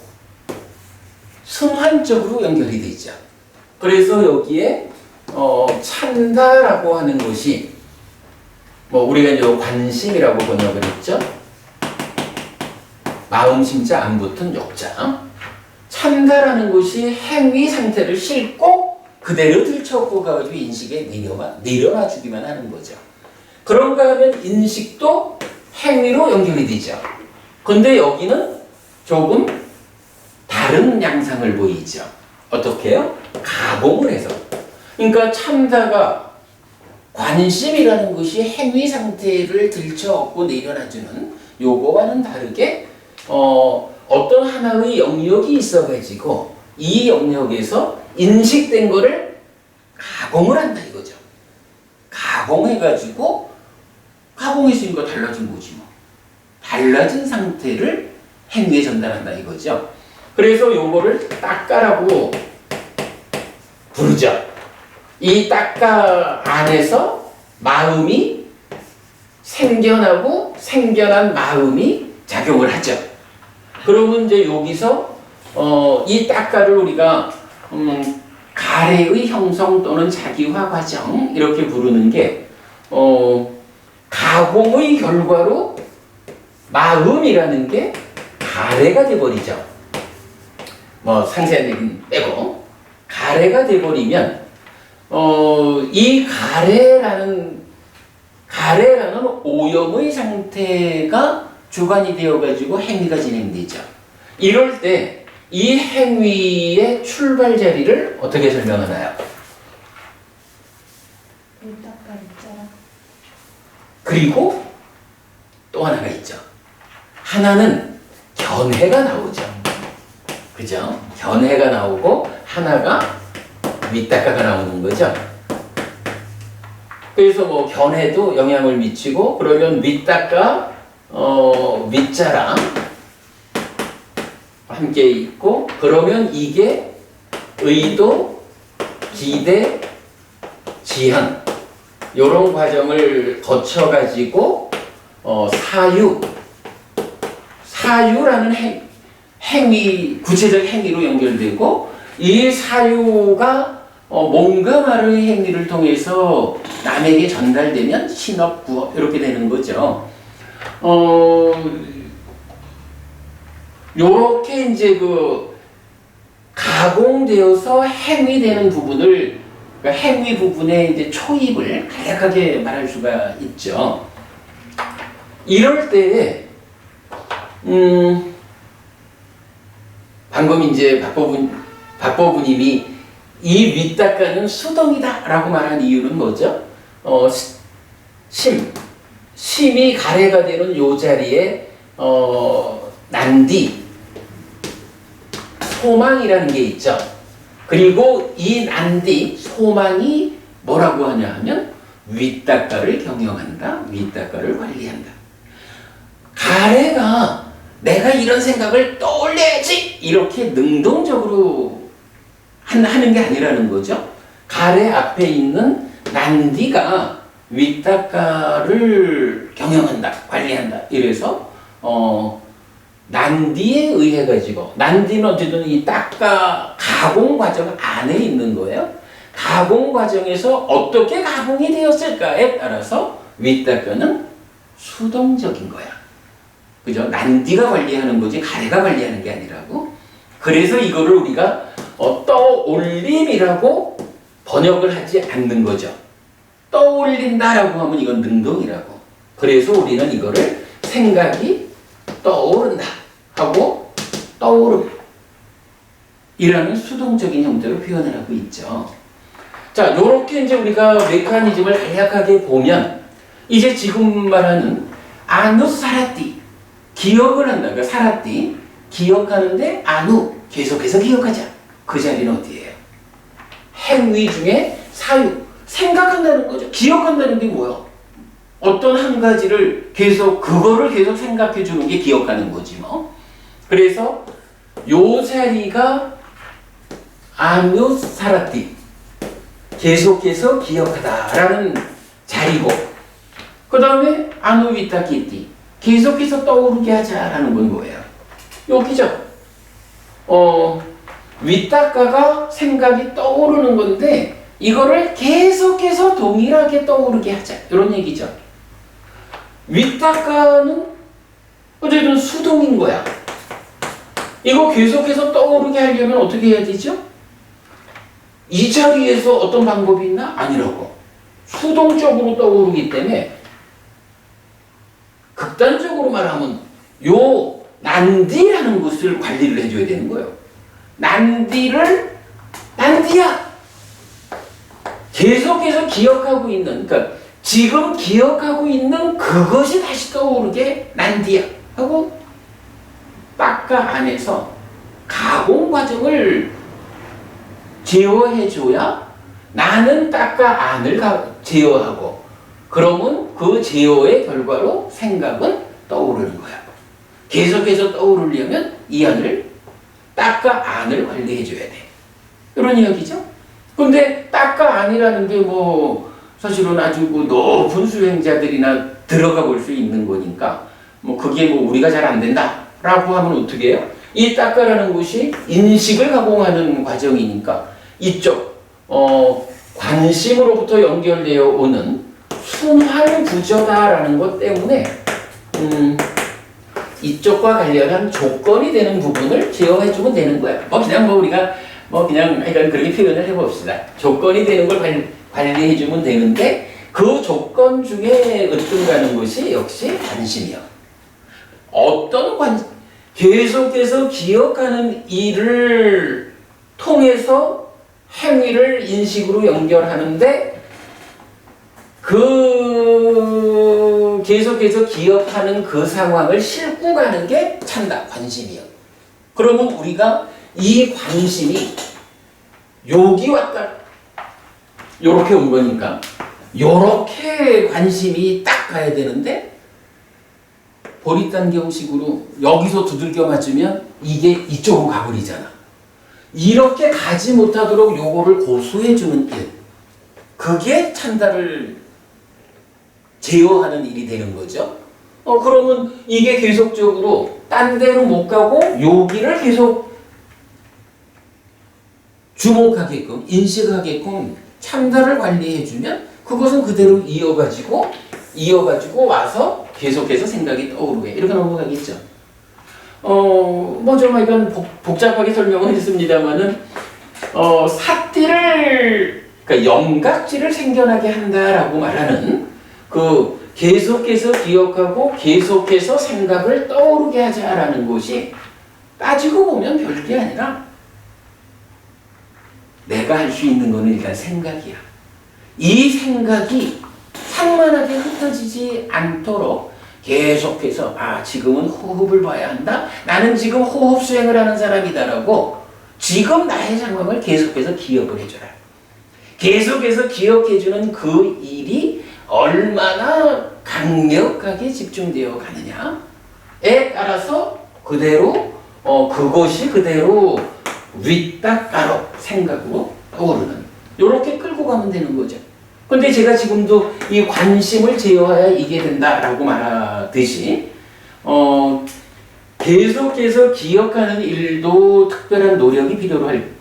S1: 순환적으로 연결이 되어 있죠. 그래서 여기에 찬다라고 하는 것이 뭐 우리가 이제 관심이라고 번역을 했죠. 마음 심자 안 붙은 욕자. 찬다라는 것이 행위 상태를 싣고 그대로 들쳐오고 가지고 인식에 내려놔 주기만 하는 거죠. 그런가 하면 인식도 행위로 연결이 되죠. 근데 여기는 조금 다른 양상을 보이죠. 어떻게 해요? 가공을 해서. 그러니까 참다가 관심이라는 것이 행위 상태를 들쳐업고 내려놔주는 요거와는 다르게 어떤 하나의 영역이 있어가지고 이 영역에서 인식된 거를 가공을 한다 이거죠. 가공해가지고 가공했으니까 달라진 거지 뭐. 달라진 상태를 행위에 전달한다 이거죠. 그래서 요거를 따까라고 부르죠. 이 따까 안에서 마음이 생겨나고 생겨난 마음이 작용을 하죠. 그러면 이제 여기서 이 따까를 우리가 가래의 형성 또는 자기화 과정 이렇게 부르는 게 가공의 결과로 마음이라는 게 가래가 돼버리죠. 뭐 상세한 얘기는 빼고 가래가 돼버리면 이 가래라는 오염의 상태가 주관이 되어가지고 행위가 진행되죠. 이럴 때 이 행위의 출발 자리를 어떻게 설명하나요?
S3: 따까 있죠.
S1: 그리고 또 하나가 있죠. 하나는 견해가 나오죠. 그죠? 견해가 나오고 하나가 윗닦아가 나오는 거죠. 그래서 뭐 견해도 영향을 미치고 그러면 윗닦아 윗자랑 함께 있고 그러면 이게 의도, 기대, 지향 이런 과정을 거쳐가지고 사유라는 행위, 구체적 행위로 연결되고 이 사유가 뭔가 말의 행위를 통해서 남에게 전달되면 신업, 구업 이렇게 되는 거죠. 요렇게 이제 그 가공되어서 행위되는 부분을 그러니까 행위 부분에 이제 초입을 간략하게 말할 수가 있죠. 이럴 때 방금 이제 박보부님이 이 윗닦아는 수동이다라고 말한 이유는 뭐죠? 심이 가래가 되는 요 자리에 난디 소망이라는 게 있죠. 그리고 이 난디 소망이 뭐라고 하냐 하면 윗닦아를 경영한다, 윗닦아를 관리한다. 가래가 내가 이런 생각을 떠올려야지 이렇게 능동적으로 하는 게 아니라는 거죠. 가래 앞에 있는 난디가 윗닦아를 경영한다, 관리한다. 이래서 난디에 의해 가지고 난디는 어쨌든 이 닦아 가공 과정 안에 있는 거예요. 가공 과정에서 어떻게 가공이 되었을까에 따라서 윗닦아는 수동적인 거야. 그죠? 난디가 관리하는 거지 가래가 관리하는 게 아니라고. 그래서 이거를 우리가 떠올림이라고 번역을 하지 않는 거죠. 떠올린다라고 하면 이건 능동이라고. 그래서 우리는 이거를 생각이 떠오른다 하고 떠오름 이라는 수동적인 형태로 표현을 하고 있죠. 자, 요렇게 이제 우리가 메커니즘을 간략하게 보면 이제 지금 말하는 아누사라띠 기억을 한다. 그러니까 사라띠 기억하는데 아누 계속해서 기억하자. 그 자리는 어디예요? 행위 중에 사유 생각한다는 거죠. 기억한다는 게 뭐야? 어떤 한 가지를 그거를 계속 생각해 주는 게 기억하는 거지 뭐. 그래서 요 자리가 아누사라띠 계속해서 기억하다라는 자리고 그 다음에 아누위타키띠 계속해서 떠오르게 하자라는 건 뭐예요? 여기죠. 윗닦아가 생각이 떠오르는 건데 이거를 계속해서 동일하게 떠오르게 하자 이런 얘기죠. 윗닦아는 어쨌든 수동인 거야. 이거 계속해서 떠오르게 하려면 어떻게 해야 되죠? 이 자리에서 어떤 방법이 있나? 아니라고. 수동적으로 떠오르기 때문에 극단적으로 말하면 요 난디라는 것을 관리를 해줘야 되는 거예요. 난디야! 계속해서 기억하고 있는, 그러니까 지금 기억하고 있는 그것이 다시 떠오르게 난디야 하고 닦아 안에서 가공 과정을 제어해줘야 나는 닦아 안을 제어하고 그러면 그 제어의 결과로 생각은 떠오르는 거야. 계속해서 떠오르려면 이 안을 닦아 안을 관리해줘야 돼. 이런 이야기죠. 근데 닦아 안이라는 게 뭐 사실은 아주 그 높은 수행자들이나 들어가 볼 수 있는 거니까 뭐 그게 뭐 우리가 잘 안 된다라고 하면 어떻게 해요? 이 닦아라는 것이 인식을 가공하는 과정이니까 이쪽 관심으로부터 연결되어 오는 순환 구조다라는 것 때문에 이쪽과 관련한 조건이 되는 부분을 제어해주면 되는 거야. 우리가 그냥 하여간 그렇게 표현을 해봅시다. 조건이 되는 걸 관리해주면 되는데 그 조건 중에 어떤가는 것이 역시 관심이야. 계속해서 기억하는 일을 통해서 행위를 인식으로 연결하는데 그 계속해서 기억하는 그 상황을 싣고 가는 게 찬다, 관심이요. 그러면 우리가 이 관심이 여기 왔다, 요렇게 온 거니까 요렇게 관심이 딱 가야 되는데 보릿단경식으로 여기서 두들겨 맞으면 이게 이쪽으로 가버리잖아. 이렇게 가지 못하도록 요거를 고수해주는 일, 그게 찬다를 제어하는 일이 되는 거죠. 그러면 이게 계속적으로 딴 데로 못 가고 여기를 계속 주목하게끔, 인식하게끔 찬다를 관리해주면 그것은 그대로 이어가지고 와서 계속해서 생각이 떠오르게 이렇게 넘어가겠죠. 뭐 좀 약간 복잡하게 설명을 했습니다만은 삿띠를, 그러니까 영각지를 생겨나게 한다라고 말하는 그 계속해서 기억하고 계속해서 생각을 떠오르게 하자라는 것이 따지고 보면 별게 아니라 내가 할 수 있는 거는 일단 생각이야. 이 생각이 산만하게 흩어지지 않도록 계속해서 지금은 호흡을 봐야 한다. 나는 지금 호흡 수행을 하는 사람이다라고 지금 나의 상황을 계속해서 기억을 해줘라. 계속해서 기억해주는 그 일이 얼마나 강력하게 집중되어 가느냐에 따라서 그대로 그것이 그대로 윗닦아로 생각으로 떠오르는, 이렇게 끌고 가면 되는 거죠. 근데 제가 지금도 이 관심을 제어해야 이게 된다라고 말하듯이 계속해서 기억하는 일도 특별한 노력이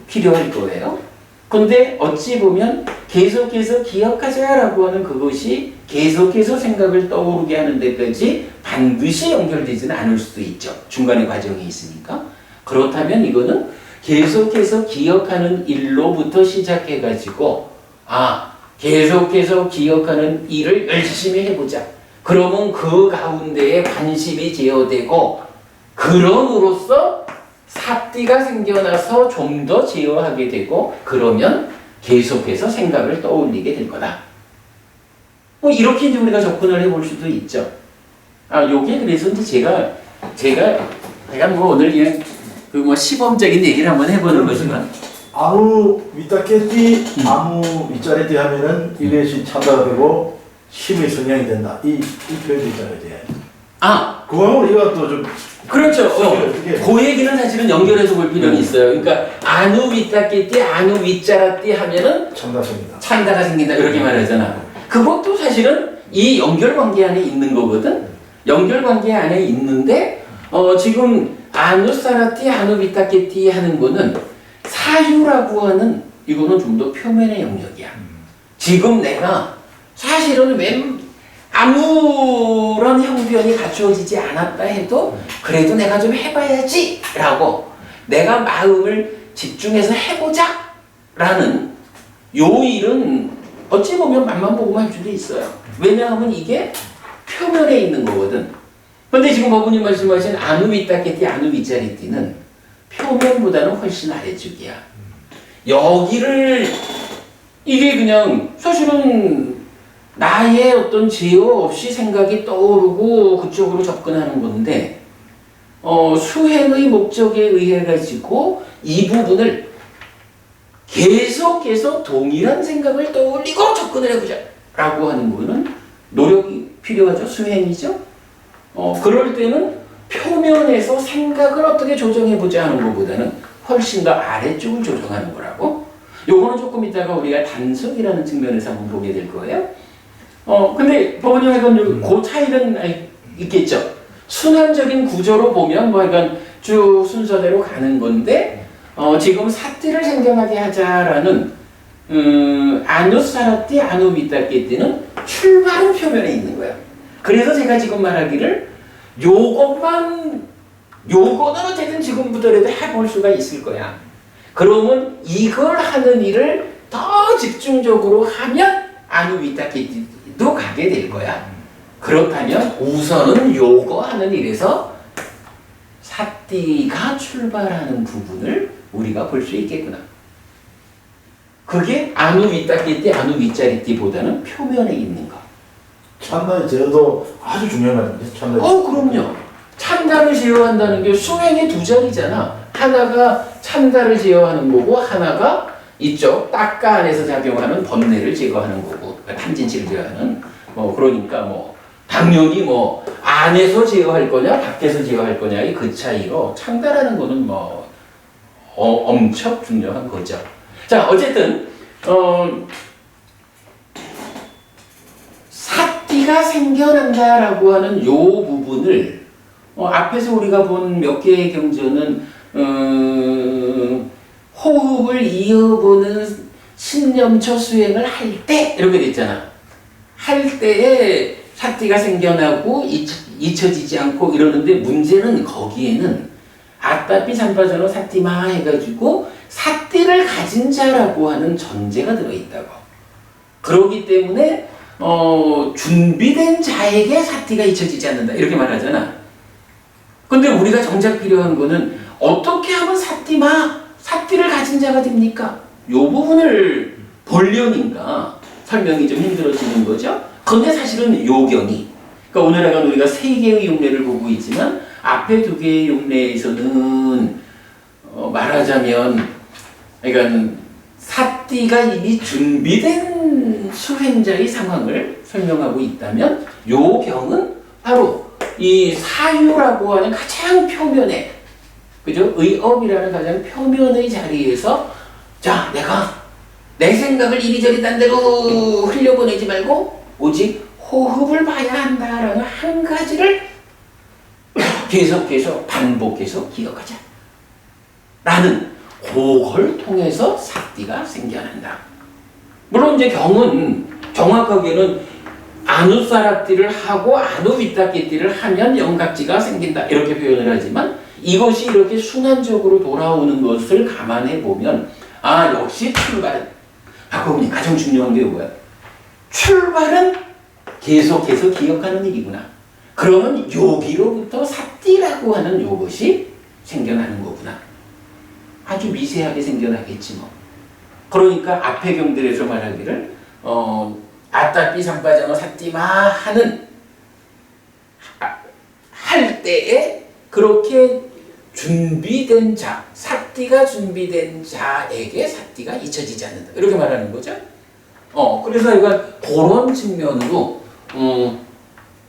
S1: 필요할 거예요. 근데 어찌 보면 계속해서 기억하자라고 하는 그것이 계속해서 생각을 떠오르게 하는 데까지 반드시 연결되지는 않을 수도 있죠. 중간에 과정이 있으니까. 그렇다면 이거는 계속해서 기억하는 일로부터 시작해가지고 계속해서 기억하는 일을 열심히 해보자. 그러면 그 가운데에 관심이 제어되고 그럼으로써 삿띠가 생겨나서 좀 더 제어하게 되고 그러면 계속해서 생각을 떠올리게 될 거다. 뭐 이렇게 이제 우리가 접근을 해볼 수도 있죠. 요게 그래서 이제 제가 뭐 오늘 그냥 그 뭐 시범적인 얘기를 한번 해보는 거지만
S2: 아무 위따깨띠 아무 윗자리띠 하면은 이것이 찬다가 되고 힘의 성향이 된다. 이 표현이 있잖아요. 이제. 그거는 우리가 또 좀
S1: 그렇죠. 그 얘기는 사실은 연결해서 볼 필요는 있어요. 그러니까 아누 위따깨띠 아누 윗자라띠 하면은 찬다가 생긴다 이렇게 말하잖아. 그것도 사실은 이 연결관계 안에 있는 거거든. 연결관계 안에 있는데 지금 아누사라띠 아누비타케띠 하는 거는 사유라고 하는 이거는 좀 더 표면의 영역이야. 지금 내가 사실은 아무런 형변이 갖추어지지 않았다 해도 그래도 내가 좀 해봐야지 라고 내가 마음을 집중해서 해보자 라는 요 일은 어찌 보면 맛만 보고만 할 수도 있어요. 왜냐하면 이게 표면에 있는 거거든. 근데 지금 어머님 말씀하신 아누비따케띠 아누비짜리띠는 표면보다는 훨씬 아래쪽이야. 여기를 이게 그냥 사실은 나의 어떤 제어 없이 생각이 떠오르고 그쪽으로 접근하는 건데 수행의 목적에 의해 가지고 이 부분을 계속해서 동일한 생각을 떠올리고 접근을 해보자 라고 하는 거는 노력이 필요하죠. 수행이죠. 그럴 때는 표면에서 생각을 어떻게 조정해보자 하는 것보다는 훨씬 더 아래쪽을 조정하는 거라고. 요거는 조금 이따가 우리가 단속이라는 측면에서 한번 보게 될 거예요. 근데 법원님은 그 차이는 있겠죠. 순환적인 구조로 보면 뭐 약간 쭉 순서대로 가는 건데 지금 삿띠를 생겨나게 하자라는 아누사라띠 아누비따깨띠는 출발은 표면에 있는 거야. 그래서 제가 지금 말하기를 요거는 어쨌든 지금부터라도 해볼 수가 있을 거야. 그러면 이걸 하는 일을 더 집중적으로 하면 아누비따깨띠도 가게 될 거야. 그렇다면 우선은 요거 하는 일에서 삿띠가 출발하는 부분을 우리가 볼 수 있겠구나. 그게 아누 윗따끼띠 아누 윗자리띠보다는 표면에 있는 거.
S2: 찬다의 제어도 아주 중요한 말입니다. 찬다.
S1: 그럼요. 찬다를 제어한다는 게 수행의 두 자리잖아. 하나가 찬다를 제어하는 거고 하나가 이쪽 딱가 안에서 작용하는 번뇌를 제거하는 거고 탐진치를 제어하는 그러니까 당연히 안에서 제어할 거냐 밖에서 제어할 거냐의 그 차이로 찬다라는 거는 엄청 중요한 거죠. 자 어쨌든 사띠가 생겨난다라고 하는 요 부분을 앞에서 우리가 본 몇 개의 경전은 호흡을 이어보는 신념처 수행을 할 때 이렇게 됐잖아. 할 때에 사띠가 생겨나고 잊혀지지 않고 이러는데 문제는 거기에는 아따삐 삼파전어 사띠마 해가지고 사띠를 가진 자라고 하는 전제가 들어있다고. 그러기 때문에 준비된 자에게 사띠가 잊혀지지 않는다 이렇게 말하잖아. 근데 우리가 정작 필요한 거는 어떻게 하면 사띠를 가진 자가 됩니까? 요 부분을 보려니까 설명이 좀 힘들어지는 거죠. 근데 사실은 요경이 그러니까 오늘 우리가 세 개의 용례를 보고 있지만 앞에 두 개의 용례에서는 말하자면 그러니까 사띠가 이미 준비된 수행자의 상황을 설명하고 있다면 요 경은 바로 이 사유라고 하는 가장 표면에 그죠? 의업이라는 가장 표면의 자리에서 자 내가 내 생각을 이리저리 딴 데로 흘려보내지 말고 오직 호흡을 봐야 한다라는 한 가지를 계속해서 반복해서 기억하자 라는 그걸 통해서 사띠가 생겨난다. 물론 이제 경은 정확하게는 아누사라띠를 하고 아누위따깨띠를 하면 영각지가 생긴다 이렇게 표현을 하지만 이것이 이렇게 순환적으로 돌아오는 것을 감안해 보면 역시 출발은 바꿔 보니 가장 중요한 게 뭐야? 출발은 계속해서 기억하는 일이구나. 그러면 여기로부터 사띠라고 하는 요것이 생겨나는 거구나. 아주 미세하게 생겨나겠지 뭐. 그러니까 앞의 경들에서 말하기를 아따삐 삼빠장어 사띠마 하는 할 때에 그렇게 준비된 자, 사띠가 준비된 자에게 사띠가 잊혀지지 않는다. 이렇게 말하는 거죠. 그래서 이건 그런 측면으로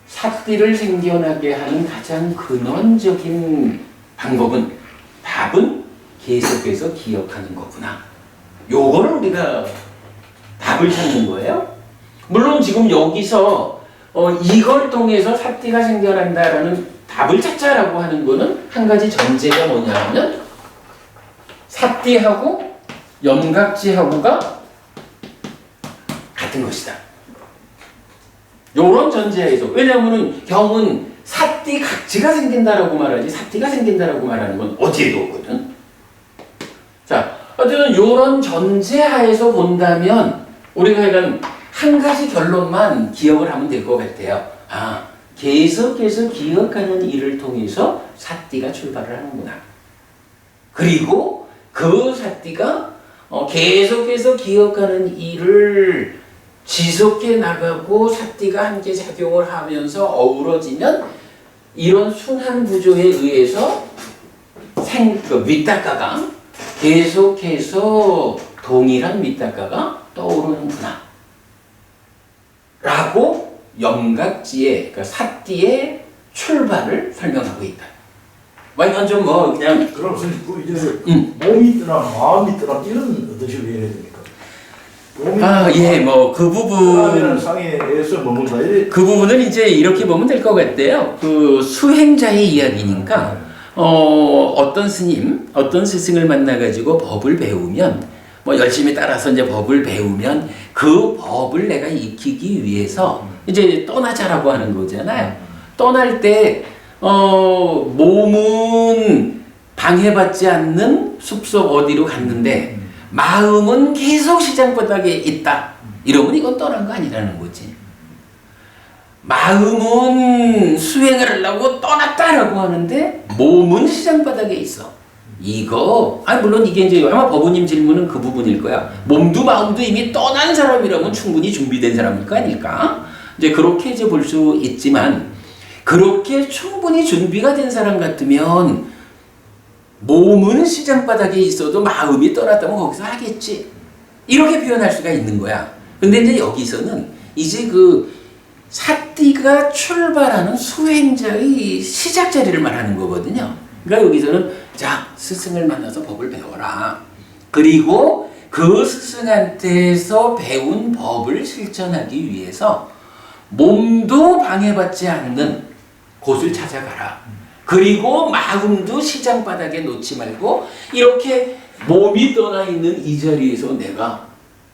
S1: 사띠를 생겨나게 하는 가장 근원적인 답은 계속해서 기억하는 거구나. 요거를 우리가 답을 찾는 거예요. 물론 지금 여기서 이걸 통해서 사띠가 생겨난다라는 답을 찾자라고 하는 거는 한 가지 전제가 뭐냐면 사띠하고 염각지하고가 같은 것이다. 요런 전제에서 왜냐하면 경은 사띠각지가 생긴다라고 말하지 사띠가 생긴다라고 말하는 건 어디에도 없거든. 자, 어쨌든 요런 전제하에서 본다면 우리가 약간 한 가지 결론만 기억을 하면 될 것 같아요. 계속해서 기억하는 일을 통해서 사띠가 출발을 하는구나. 그리고 그 사띠가 계속해서 기억하는 일을 지속해 나가고 사띠가 함께 작용을 하면서 어우러지면 이런 순환 구조에 의해서 밑닦아가 계속해서 동일한 밑닦아가 떠오르는구나. 라고 염각지의 그러니까 사띠의 출발을 설명하고 있다. 완전 그냥
S2: 그럼 선생님 이제 몸이 있더라 마음이 있더라 이런 어떤 식으로 이해해야 됩니까?
S1: 그 부분
S2: 상해에서 머문다.
S1: 그 부분을 이제 이렇게 보면 될 것 같아요. 그 수행자의 이야기니까 어떤 스님, 어떤 스승을 만나가지고 법을 배우면 열심히 따라서 이제 법을 배우면 그 법을 내가 익히기 위해서 이제 떠나자라고 하는 거잖아요. 떠날 때 몸은 방해받지 않는 숲속 어디로 갔는데 마음은 계속 시장바닥에 있다. 이러면 이건 떠난 거 아니라는 거지. 마음은 수행을 하려고 떠났다라고 하는데 몸은 시장바닥에 있어. 이거 물론 이게 이제 아마 법우님 질문은 그 부분일 거야. 몸도 마음도 이미 떠난 사람이라면 충분히 준비된 사람일 거 아닐까? 이제 그렇게 이제 볼 수 있지만 그렇게 충분히 준비가 된 사람 같으면 몸은 시장 바닥에 있어도 마음이 떠났다면 거기서 하겠지. 이렇게 표현할 수가 있는 거야. 근데 이제 여기서는 이제 그 사띠가 출발하는 수행자의 시작 자리를 말하는 거거든요. 그러니까 여기서는 자, 스승을 만나서 법을 배워라. 그리고 그 스승한테서 배운 법을 실천하기 위해서 몸도 방해받지 않는 곳을 찾아가라. 그리고 마음도 시장 바닥에 놓지 말고 이렇게 몸이 떠나 있는 이 자리에서 내가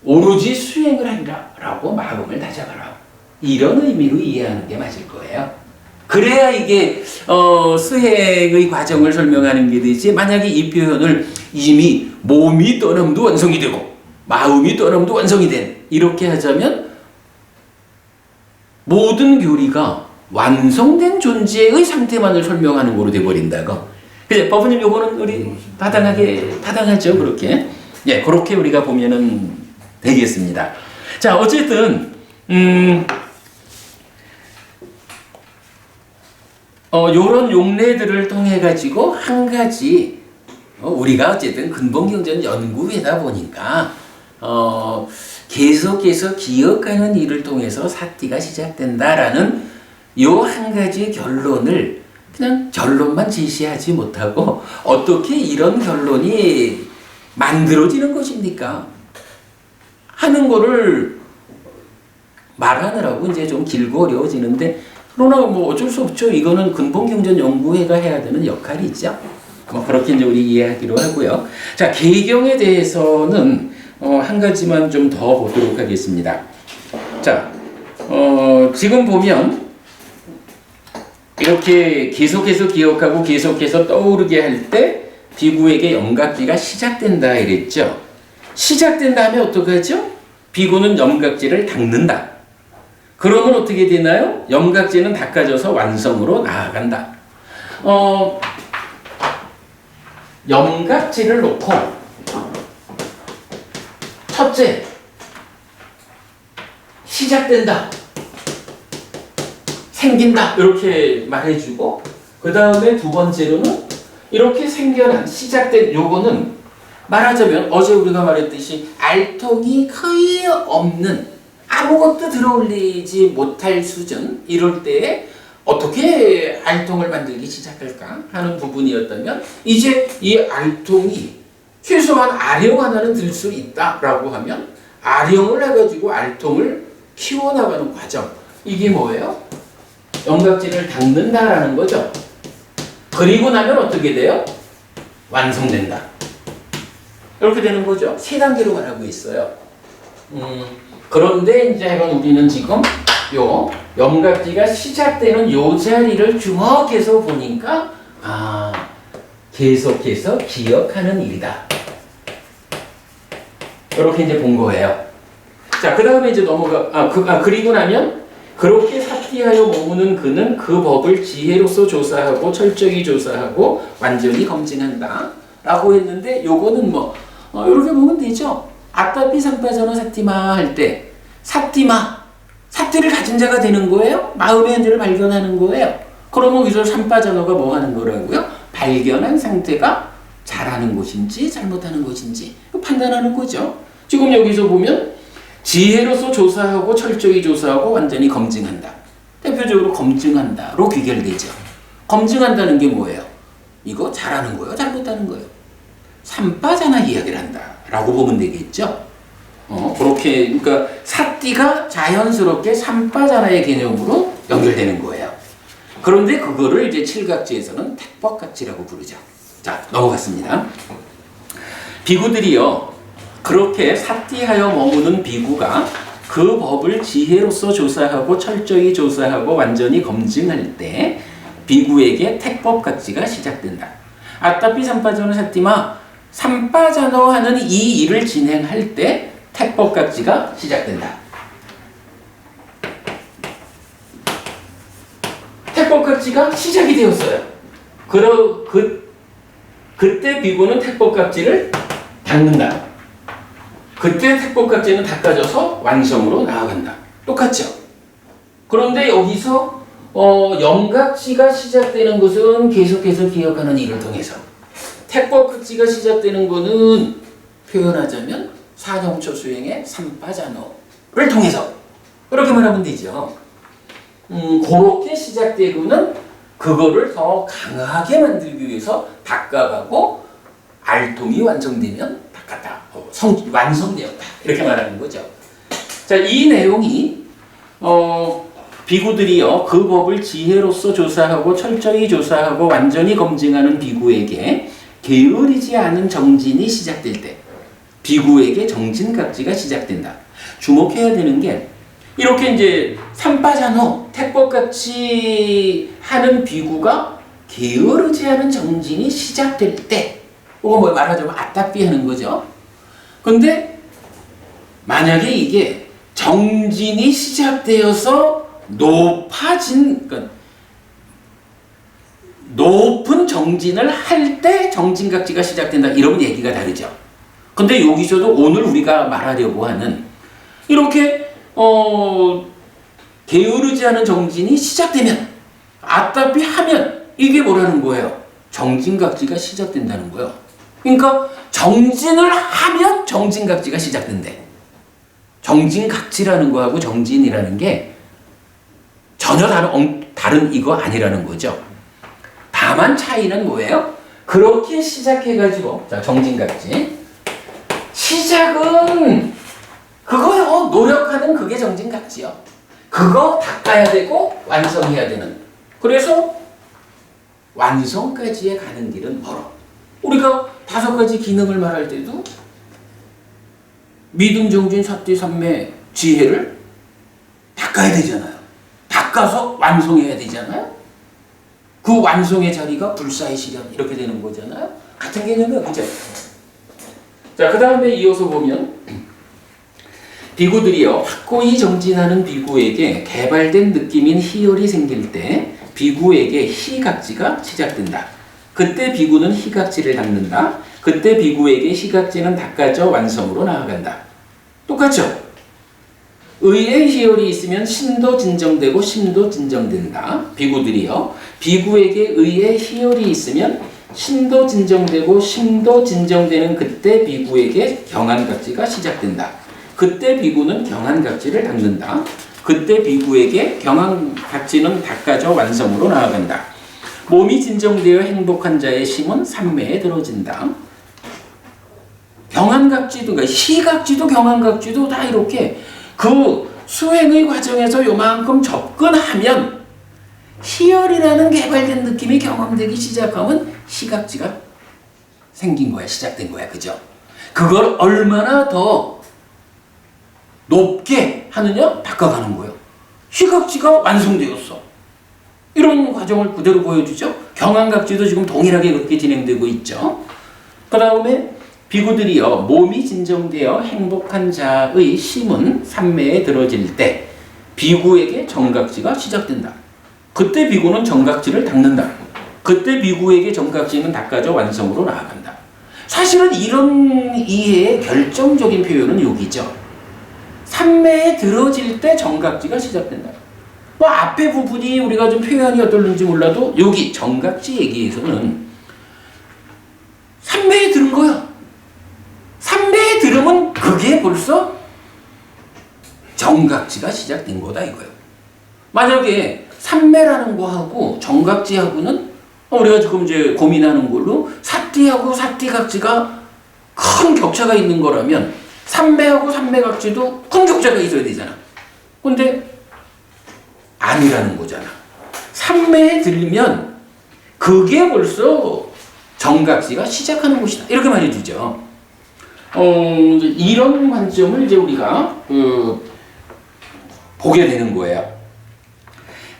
S1: 오로지 수행을 하리라 라고 마음을 다잡아라. 이런 의미로 이해하는 게 맞을 거예요. 그래야 이게 수행의 과정을 설명하는 게 되지. 만약에 이 표현을 이미 몸이 떠남도 완성이 되고 마음이 떠남도 완성이 된 이렇게 하자면 모든 교리가 완성된 존재의 상태만을 설명하는 거로 돼버린다고. 그래, 법원님 요거는 우리 타당하죠, 그렇게. 예, 그렇게 우리가 보면은 되겠습니다. 자, 어쨌든 요런 용례들을 통해 가지고 한 가지 우리가 어쨌든 근본경전 연구회다 보니까 계속해서 기억하는 일을 통해서 사띠가 시작된다라는 요 한 가지 결론을 그냥 결론만 제시하지 못하고 어떻게 이런 결론이 만들어지는 것입니까? 하는 거를 말하느라고 이제 좀 길고 어려워지는데 그러나 뭐 어쩔 수 없죠. 이거는 근본경전 연구회가 해야 되는 역할이죠. 뭐 그렇게 이제 우리 이해하기로 하고요. 자, 계경에 대해서는 한 가지만 좀 더 보도록 하겠습니다. 자, 지금 보면 이렇게 계속해서 기억하고 계속해서 떠오르게 할 때 비구에게 염각지가 시작된다 이랬죠. 시작된 다음에 어떻게 하죠? 비구는 염각지를 닦는다. 그러면 어떻게 되나요? 염각지는 닦아져서 완성으로 나아간다. 염각지를 놓고 첫째, 시작된다. 생긴다. 이렇게 말해주고 그 다음에 두 번째로는 이렇게 생겨난 시작된 요거는 말하자면 어제 우리가 말했듯이 알통이 거의 없는 아무것도 들어올리지 못할 수준 이럴 때에 어떻게 알통을 만들기 시작할까 하는 부분이었다면 이제 이 알통이 최소한 아령 하나는 들 수 있다라고 하면 아령을 해가지고 알통을 키워나가는 과정 이게 뭐예요? 염각지를 닦는다라는 거죠. 그리고 나면 어떻게 돼요? 완성된다. 이렇게 되는 거죠. 세 단계로 말하고 있어요. 그런데 이제 우리는 지금 요 염각지가 시작되는 요 자리를 주목해서 보니까 계속해서 기억하는 일이다. 이렇게 이제 본 거예요. 자, 그 다음에 이제 그리고 나면 그렇게 사띠하여 머무는 그는 그 법을 지혜로서 조사하고 철저히 조사하고 완전히 검증한다. 라고 했는데 요거는 이렇게 보면 되죠. 아따피 삼파전어 사띠마 할 때 사띠를 가진 자가 되는 거예요. 마음의 현재를 발견하는 거예요. 그러면 여기서 삼파전어가 뭐 하는 거라고요? 발견한 상태가 잘하는 것인지 잘못하는 것인지 판단하는 거죠. 지금 여기서 보면 지혜로서 조사하고 철저히 조사하고 완전히 검증한다. 대표적으로 검증한다로 귀결되죠. 검증한다는 게 뭐예요? 이거 잘하는 거예요? 잘못하는 거예요? 삼파자나 이야기를 한다라고 보면 되겠죠. 그렇게 그러니까 사띠가 자연스럽게 삼파자나의 개념으로 연결되는 거예요. 그런데 그거를 이제 칠각지에서는 택법각지라고 부르죠. 자, 넘어갔습니다. 비구들이요. 그렇게 사띠하여 머무는 비구가 그 법을 지혜로서 조사하고 철저히 조사하고 완전히 검증할 때 비구에게 택법각지가 시작된다. 아따피 삼파전어 사띠마 삼파전어 하는 이 일을 진행할 때 택법각지가 시작된다. 택법각지가 시작이 되었어요. 그때 비구는 택법각지를 닦는다. 그때 택법각지는 닦아져서 완성으로 나아간다. 똑같죠? 그런데 여기서 영각지가 시작되는 것은 계속해서 기억하는 이를 통해서, 택법극지가 시작되는 것은 표현하자면 사형초 수행의 삼파자노를 통해서 그렇게 말하면 되죠. 그렇게 시작되고는 그거를 더 강하게 만들기 위해서 닦아가고 알통이 완성되면 닦았다, 완성되었다 이렇게 말하는 거죠. 자, 이 내용이 비구들이요 그 법을 지혜로서 조사하고 철저히 조사하고 완전히 검증하는 비구에게 게으르지 않은 정진이 시작될 때 비구에게 정진각지가 시작된다. 주목해야 되는 게 이렇게 이제 삼파자노 택법같이 하는 비구가 게으르지 않은 정진이 시작될 때, 그거 뭐 말하자면 아따삐 하는 거죠. 근데 만약에 이게 정진이 시작되어서 높아진, 그러니까 높은 정진을 할 때 정진각지가 시작된다, 이런 얘기가 다르죠. 근데 여기서도 오늘 우리가 말하려고 하는 이렇게 게으르지 않은 정진이 시작되면, 아따삐 하면 이게 뭐라는 거예요? 정진각지가 시작된다는 거예요. 그러니까 정진을 하면 정진각지가 시작된대. 정진각지라는 거하고 정진이라는 게 전혀 다른 이거 아니라는 거죠. 다만 차이는 뭐예요? 그렇게 시작해가지고, 자, 정진각지. 시작은 그거요. 노력하는 그게 정진각지요. 그거 닦아야 되고 완성해야 되는. 그래서 완성까지의 가는 길은 멀어. 우리가 5가지 기능을 말할 때도 믿음, 정진, 사띠, 삼매, 지혜를 닦아야 되잖아요. 닦아서 완성해야 되잖아요. 그 완성의 자리가 불사의 실현 이렇게 되는 거잖아요. 같은 개념이에요. 그죠? 자, 그 다음에 이어서 보면 비구들이요 확고히 정진하는 비구에게 개발된 느낌인 희열이 생길 때 비구에게 희각지가 시작된다. 그때 비구는 희각지를 닦는다. 그때 비구에게 희각지는 닦아져 완성으로 나아간다. 똑같죠? 의의 희열이 있으면 신도 진정되고 심도 진정된다. 비구들이요 비구에게 의의 희열이 있으면 신도 진정되고 심도 진정되는 그때 비구에게 경안각지가 시작된다. 그때 비구는 경안각지를 닦는다. 그때 비구에게 경안각지는 닦아져 완성으로 나아간다. 몸이 진정되어 행복한 자의 심은 삼매에 들어진다. 경안각지도, 그러니까 희각지도 경안각지도 다 이렇게 그 수행의 과정에서 요만큼 접근하면 희열이라는 개발된 느낌이 경험되기 시작하면 희각지가 생긴 거야, 시작된 거야, 그죠? 그걸 얼마나 더 높게 하느냐? 닦아가는 거예요. 희각지가 완성되었어. 이런 과정을 그대로 보여주죠. 경안각지도 지금 동일하게 그렇게 진행되고 있죠. 그 다음에 비구들이요 몸이 진정되어 행복한 자의 심은 삼매에 들어질 때 비구에게 정각지가 시작된다. 그때 비구는 정각지를 닦는다. 그때 비구에게 정각지는 닦아져 완성으로 나아간다. 사실은 이런 이해의 결정적인 표현은 여기죠. 삼매에 들어질 때 정각지가 시작된다. 뭐 앞에 부분이 우리가 좀 표현이 어떨는지 몰라도 여기 정각지 얘기에서는 삼매에 들은 거야. 삼매에 들으면 그게 벌써 정각지가 시작된 거다 이거예요. 만약에 삼매라는 거하고 정각지하고는 우리가 지금 이제 고민하는 걸로 사띠하고 사띠각지가 큰 격차가 있는 거라면 삼매하고 삼매각지도 큰 격차가 있어야 되잖아. 근데 아니라는 거잖아. 삼매에 들면 그게 벌써 정각지가 시작하는 것이다. 이렇게 말해주죠. 이런 관점을 이제 우리가 보게 되는 거예요.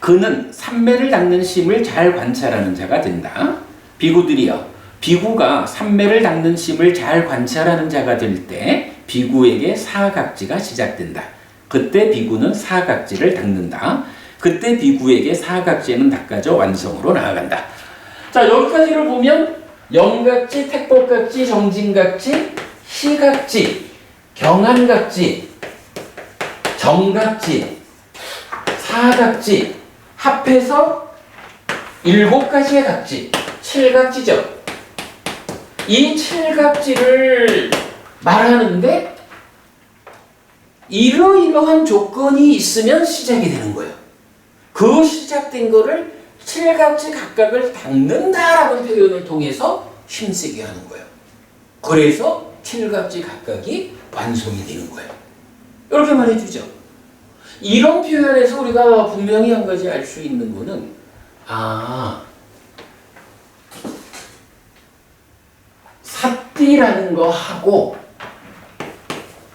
S1: 그는 삼매를 닦는 심을 잘 관찰하는 자가 된다. 비구들이여 비구가 삼매를 닦는 심을 잘 관찰하는 자가 될 때 비구에게 사각지가 시작된다. 그때 비구는 사각지를 닦는다. 그때 비구에게 사각지는 닦아져 완성으로 나아간다. 자, 여기까지를 보면 영각지, 택법각지, 정진각지, 희각지, 경안각지, 정각지, 사각지 합해서 7가지의 각지, 칠각지죠. 이 칠각지를 말하는데 이러이러한 조건이 있으면 시작이 되는 거예요. 그 시작된 거를 칠각지 각각을 닦는다라는 표현을 통해서 힘쓰게 하는 거예요. 그래서 칠각지 각각이 완성이 되는 거예요. 이렇게 말해주죠. 이런 표현에서 우리가 분명히 한 가지 알 수 있는 거는 삿띠라는 거 하고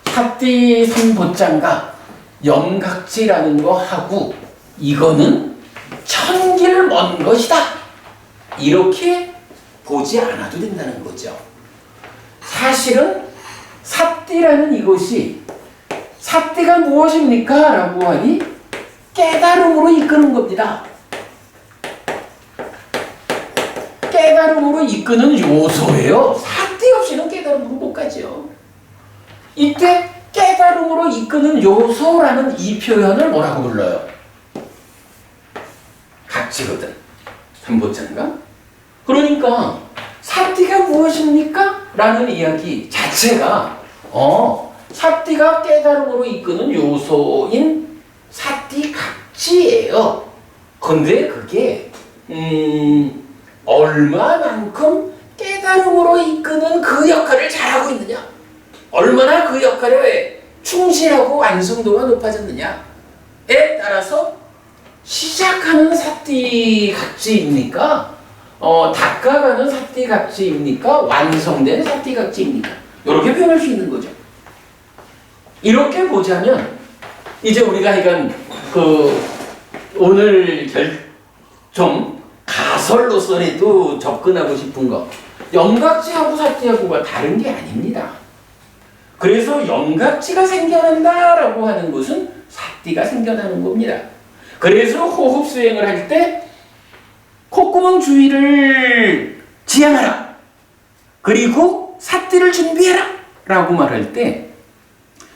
S1: 삿띠 삼보장과 염각지라는 거 하고 이거는 천길 먼 것이다. 이렇게 보지 않아도 된다는 거죠. 사실은 삿띠라는 이것이 삿띠가 무엇입니까? 라고 하니 깨달음으로 이끄는 겁니다. 깨달음으로 이끄는 요소예요. 삿띠 없이는 깨달음으로 못 가죠. 이때 깨달음으로 이끄는 요소라는 이 표현을 뭐라고 불러요? 각지거든. 삼보장가. 그러니까 삿띠가 무엇입니까? 라는 이야기 자체가 삿띠가 깨달음으로 이끄는 요소인 삿띠 각지예요. 근데 그게 얼마만큼 깨달음으로 이끄는 그 역할을 잘하고 있느냐, 얼마나 그 역할에 충실하고 완성도가 높아졌느냐에 따라서 시작하는 삿띠 각지입니까? 닦아가는 삿띠 각지입니까? 완성된 삿띠 각지입니까? 이렇게 표현할 수 있는 거죠. 이렇게 보자면 이제 우리가 이건 오늘 좀 가설로서라도 접근하고 싶은 거, 염각지하고 삿띠하고가 다른 게 아닙니다. 그래서 염각지가 생겨난다라고 하는 것은 삿띠가 생겨나는 겁니다. 그래서 호흡 수행을 할 때 콧구멍 주위를 지향하라, 그리고 삿띠를 준비해라 라고 말할 때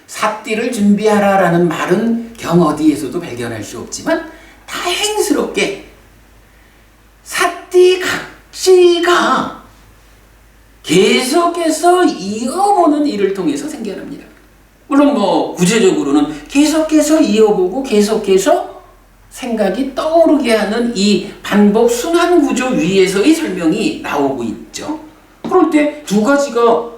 S1: 삿띠를 준비하라 라는 말은 경 어디에서도 발견할 수 없지만 다행스럽게 삿띠 각지가 계속해서 이어보는 일을 통해서 생겨납니다. 물론 구체적으로는 계속해서 이어보고 계속해서 생각이 떠오르게 하는 이 반복 순환 구조 위에서의 설명이 나오고 있죠. 그럴 때 두 가지가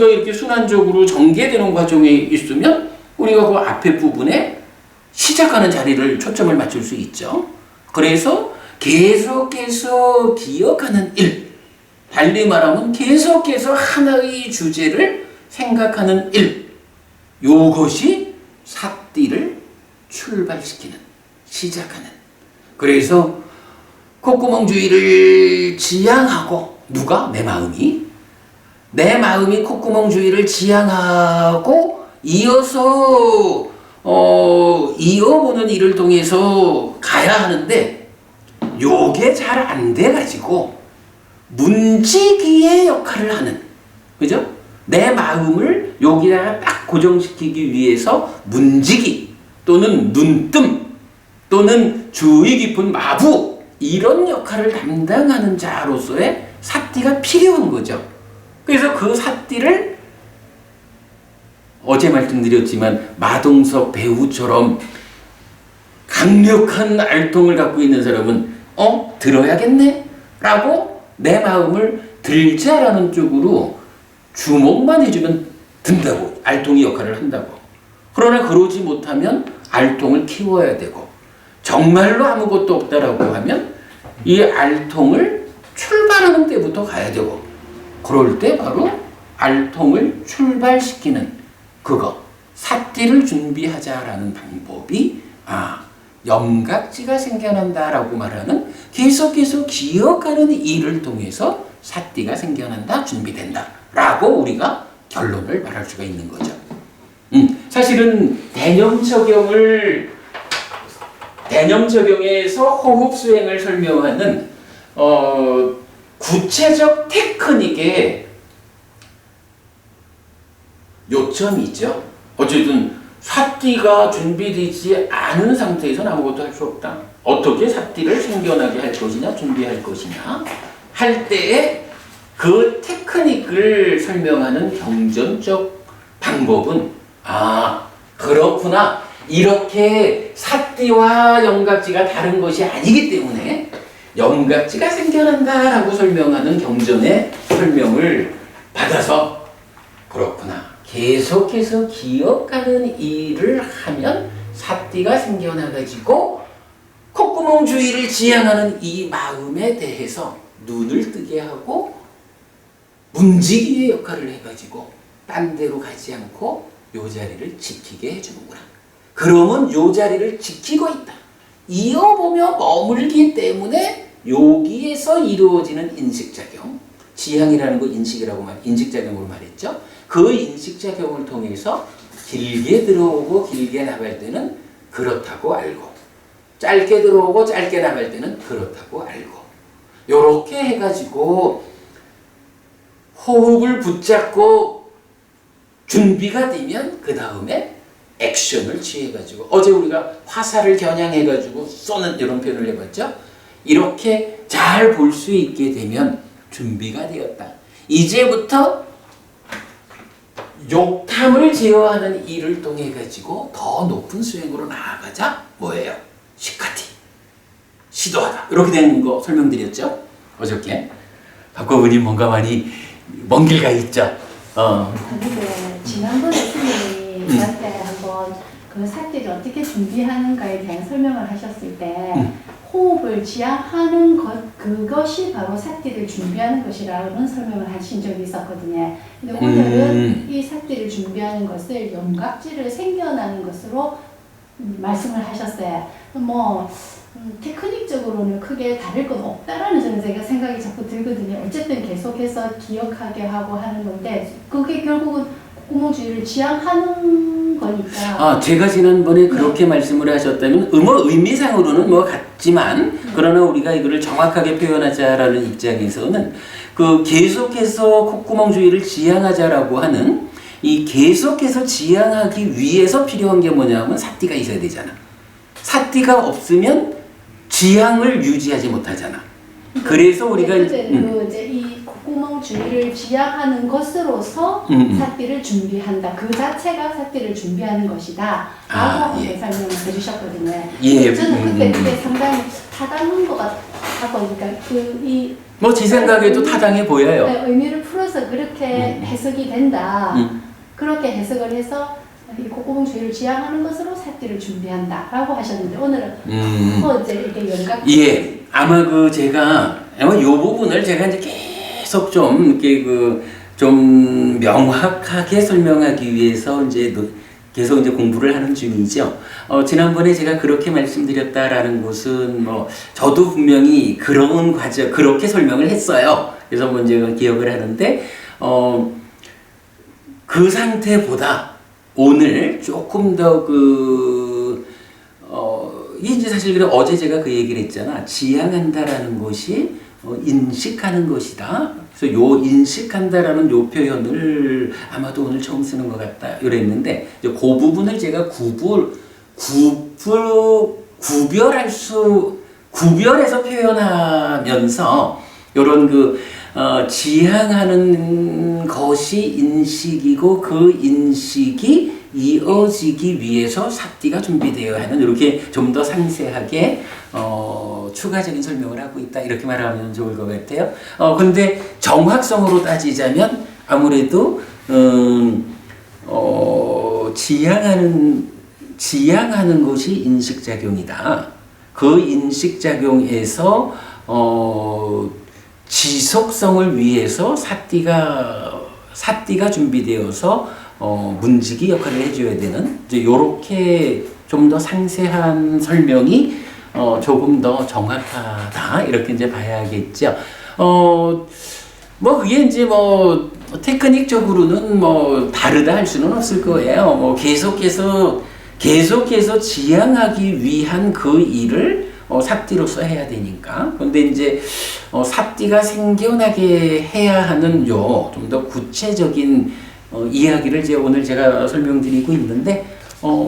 S1: 이렇게 순환적으로 전개되는 과정에 있으면 우리가 그 앞에 부분에 시작하는 자리를 초점을 맞출 수 있죠. 그래서 계속해서 기억하는 일, 달리 말하면 계속해서 하나의 주제를 생각하는 일, 요것이 삿띠를 출발시키는, 시작하는. 그래서 콧구멍 주위를 지향하고, 누가? 내 마음이 콧구멍 주위를 지향하고 이어서 이어보는 일을 통해서 가야 하는데 요게 잘 안 돼가지고 문지기의 역할을 하는, 그죠? 내 마음을 여기다가 딱 고정시키기 위해서 문지기 또는 눈뜸 또는 주의 깊은 마부, 이런 역할을 담당하는 자로서의 삿띠가 필요한 거죠. 그래서 그 삿띠를 어제 말씀드렸지만 마동석 배우처럼 강력한 알통을 갖고 있는 사람은 들어야겠네 라고 내 마음을 들자라는 쪽으로 주목만 해주면 든다고, 알통이 역할을 한다고. 그러나 그러지 못하면 알통을 키워야 되고, 정말로 아무것도 없다라고 하면 이 알통을 출발하는 때부터 가야 되고, 그럴 때 바로 알통을 출발시키는 그거, 삿띠를 준비하자라는 방법이 염각지가 생겨난다라고 말하는 계속해서 기억하는 일을 통해서 삿띠가 생겨난다, 준비된다 라고 우리가 결론을 말할 수가 있는 거죠. 사실은 대념 적용에서 호흡 수행을 설명하는 구체적 테크닉의 요점이 있죠. 어쨌든 삿띠가 준비되지 않은 상태에서는 아무것도 할 수 없다. 어떻게 삿띠를 생겨나게 할 것이냐, 준비할 것이냐 할 때에 그 테크닉을 설명하는 경전적 방법은 그렇구나. 이렇게 삿띠와 영각지가 다른 것이 아니기 때문에 영각지가 생겨난다라고 설명하는 경전의 설명을 받아서 그렇구나. 계속해서 기억하는 일을 하면 삿띠가 생겨나가지고 콧구멍 주위를 지향하는 이 마음에 대해서 눈을 뜨게 하고 문지기의 역할을 해가지고 딴 데로 가지 않고 요 자리를 지키게 해주는구나. 그러면 요 자리를 지키고 있다. 이어보며 머물기 때문에 여기에서 이루어지는 인식작용, 지향이라는 거 인식작용으로 말했죠. 그 인식작용을 통해서 길게 들어오고 길게 나갈 때는 그렇다고 알고, 짧게 들어오고 짧게 나갈 때는 그렇다고 알고, 요렇게 해가지고 호흡을 붙잡고 준비가 되면 그 다음에 액션을 취해가지고, 어제 우리가 화살을 겨냥해가지고 쏘는 이런 표현을 해봤죠. 이렇게 잘 볼 수 있게 되면 준비가 되었다. 이제부터 욕탐을 제어하는 일을 통해 가지고 더 높은 수행으로 나아가자. 뭐예요? 시카티, 시도하다. 이렇게 되는 거 설명드렸죠? 어저께. 박과부님 뭔가 많이 먼 길 가 있죠?
S3: 근데 지난번에 스님이 저한테 한번 그 삿띠를 어떻게 준비하는가에 대한 설명을 하셨을 때 호흡을 지향하는 것, 그것이 바로 삿띠를 준비하는 것이라는 설명을 하신 적이 있었거든요. 근데 오늘은 이 삿띠를 준비하는 것을 영각지를 생겨나는 것으로 말씀을 하셨어요. 테크닉적으로는 크게 다를 건 없다라는 저는 제가 생각이 자꾸 들거든요. 어쨌든 계속해서 기억하게 하고 하는 건데 그게 결국은 콧구멍 주위를 지향하는 거니까.
S1: 제가 지난번에 그렇게 말씀을 하셨다면 의미상으로는 같지만 그러나 우리가 이거를 정확하게 표현하자라는 입장에서는 그 계속해서 콧구멍 주위를 지향하자라고 하는 이 계속해서 지향하기 위해서 필요한 게 뭐냐면 삿띠가 있어야 되잖아. 삿띠가 없으면 지향을 유지하지 못하잖아. 그래서 우리가
S3: 이제 이 콧구멍 주위를 지향하는 것으로서 삿띠를 준비한다. 그 자체가 zat띠를 준비하는 것이다. 라고 설명을 해주셨거든요. 저는 그때 그게 상당히 타당한 것 같고, 그러니까
S1: 제 생각에도 타당해 보여요.
S3: 의미를 풀어서 그렇게 해석이 된다. 그렇게 해석을 해서 이 콧구멍 주위를 지향하는 것으로 삿띠를 준비한다라고 하셨는데 오늘은 이제 이렇게 연각.
S1: 아마 제가 이 부분을 제가 이제 계속 좀 이렇게 좀 명확하게 설명하기 위해서 이제 계속 이제 공부를 하는 중이죠. 지난번에 제가 그렇게 말씀드렸다라는 것은 저도 분명히 그런 과정 그렇게 설명을 했어요. 그래서 제가 기억을 하는데 그 상태보다 오늘 조금 더 이게 이제 사실 어제 제가 그 얘기를 했잖아. 지향한다라는 것이 인식하는 것이다. 그래서 요 인식한다라는 요 표현을 아마도 오늘 처음 쓰는 것 같다. 이랬는데 그 부분을 제가 구별해서 표현하면서 요런 지향하는 것이 인식이고 그 인식이 이어지기 위해서 삿띠가 준비되어야 하는 이렇게 좀 더 상세하게 추가적인 설명을 하고 있다 이렇게 말하면 좋을 것 같아요. 근데 정확성으로 따지자면 아무래도 지향하는 것이 인식작용이다. 그 인식작용에서 지속성을 위해서 삿띠가 준비되어서 문지기 역할을 해줘야 되는 이제 요렇게 좀 더 상세한 설명이 조금 더 정확하다 이렇게 이제 봐야겠죠. 그게 이제 테크닉적으로는 다르다 할 수는 없을 거예요. 계속해서 지향하기 위한 그 일을 삿띠로서 해야 되니까. 근데 이제 삿띠가 생겨나게 해야 하는 좀 더 구체적인 이야기를 오늘 제가 설명드리고 있는데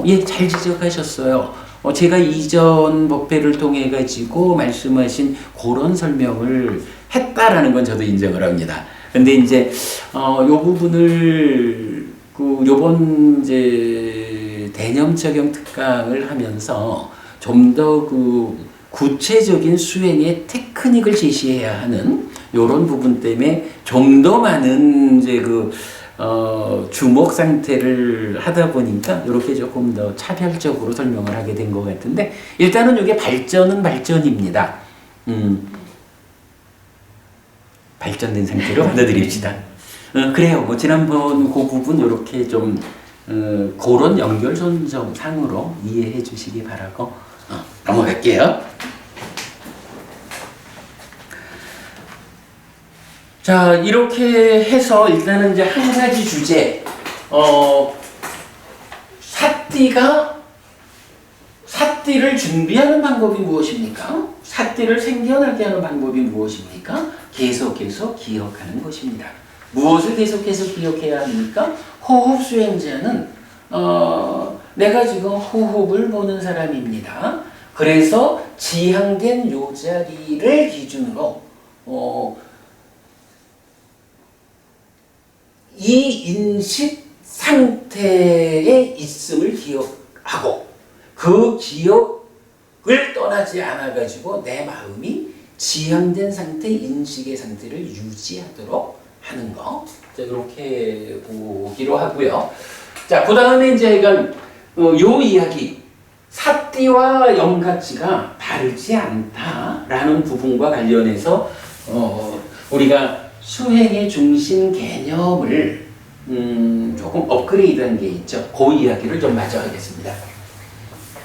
S1: 예, 잘 지적하셨어요. 제가 이전 법회를 통해 가지고 말씀하신 그런 설명을 했다라는 건 저도 인정을 합니다. 근데 이제 요 부분을 요번 이제 대념 적용 특강을 하면서 좀 더 구체적인 수행의 테크닉을 제시해야 하는 요런 부분 때문에 좀 더 많은 이제 주목 상태를 하다 보니까 이렇게 조금 더 차별적으로 설명을 하게 된 것 같은데, 일단은 이게 발전은 발전입니다. 발전된 상태로 받아들입시다. 그래요. 뭐 지난번 그 부분 이렇게 좀 그런 연결선상으로 이해해 주시기 바라고 넘어갈게요. 자, 이렇게 해서 일단은 이제 한 가지 주제, 사띠를 준비하는 방법이 무엇입니까? 사띠를 생겨나게 하는 방법이 무엇입니까? 계속해서 기억하는 것입니다. 무엇을 계속해서 기억해야 합니까? 호흡 수행자는 내가 지금 호흡을 보는 사람입니다. 그래서 지향된 요 자리를 기준으로 이 인식 상태에 있음을 기억하고 그 기억을 떠나지 않아가지고 내 마음이 지향된 상태, 인식의 상태를 유지하도록 하는 거. 자, 이렇게 보기로 하고요. 자, 그 다음에 이제 이건 요 이야기, 사띠와 영가치가 다르지 않다라는 부분과 관련해서 우리가 수행의 중심 개념을 조금 업그레이드한 게 있죠. 그 이야기를 좀 마저 하겠습니다.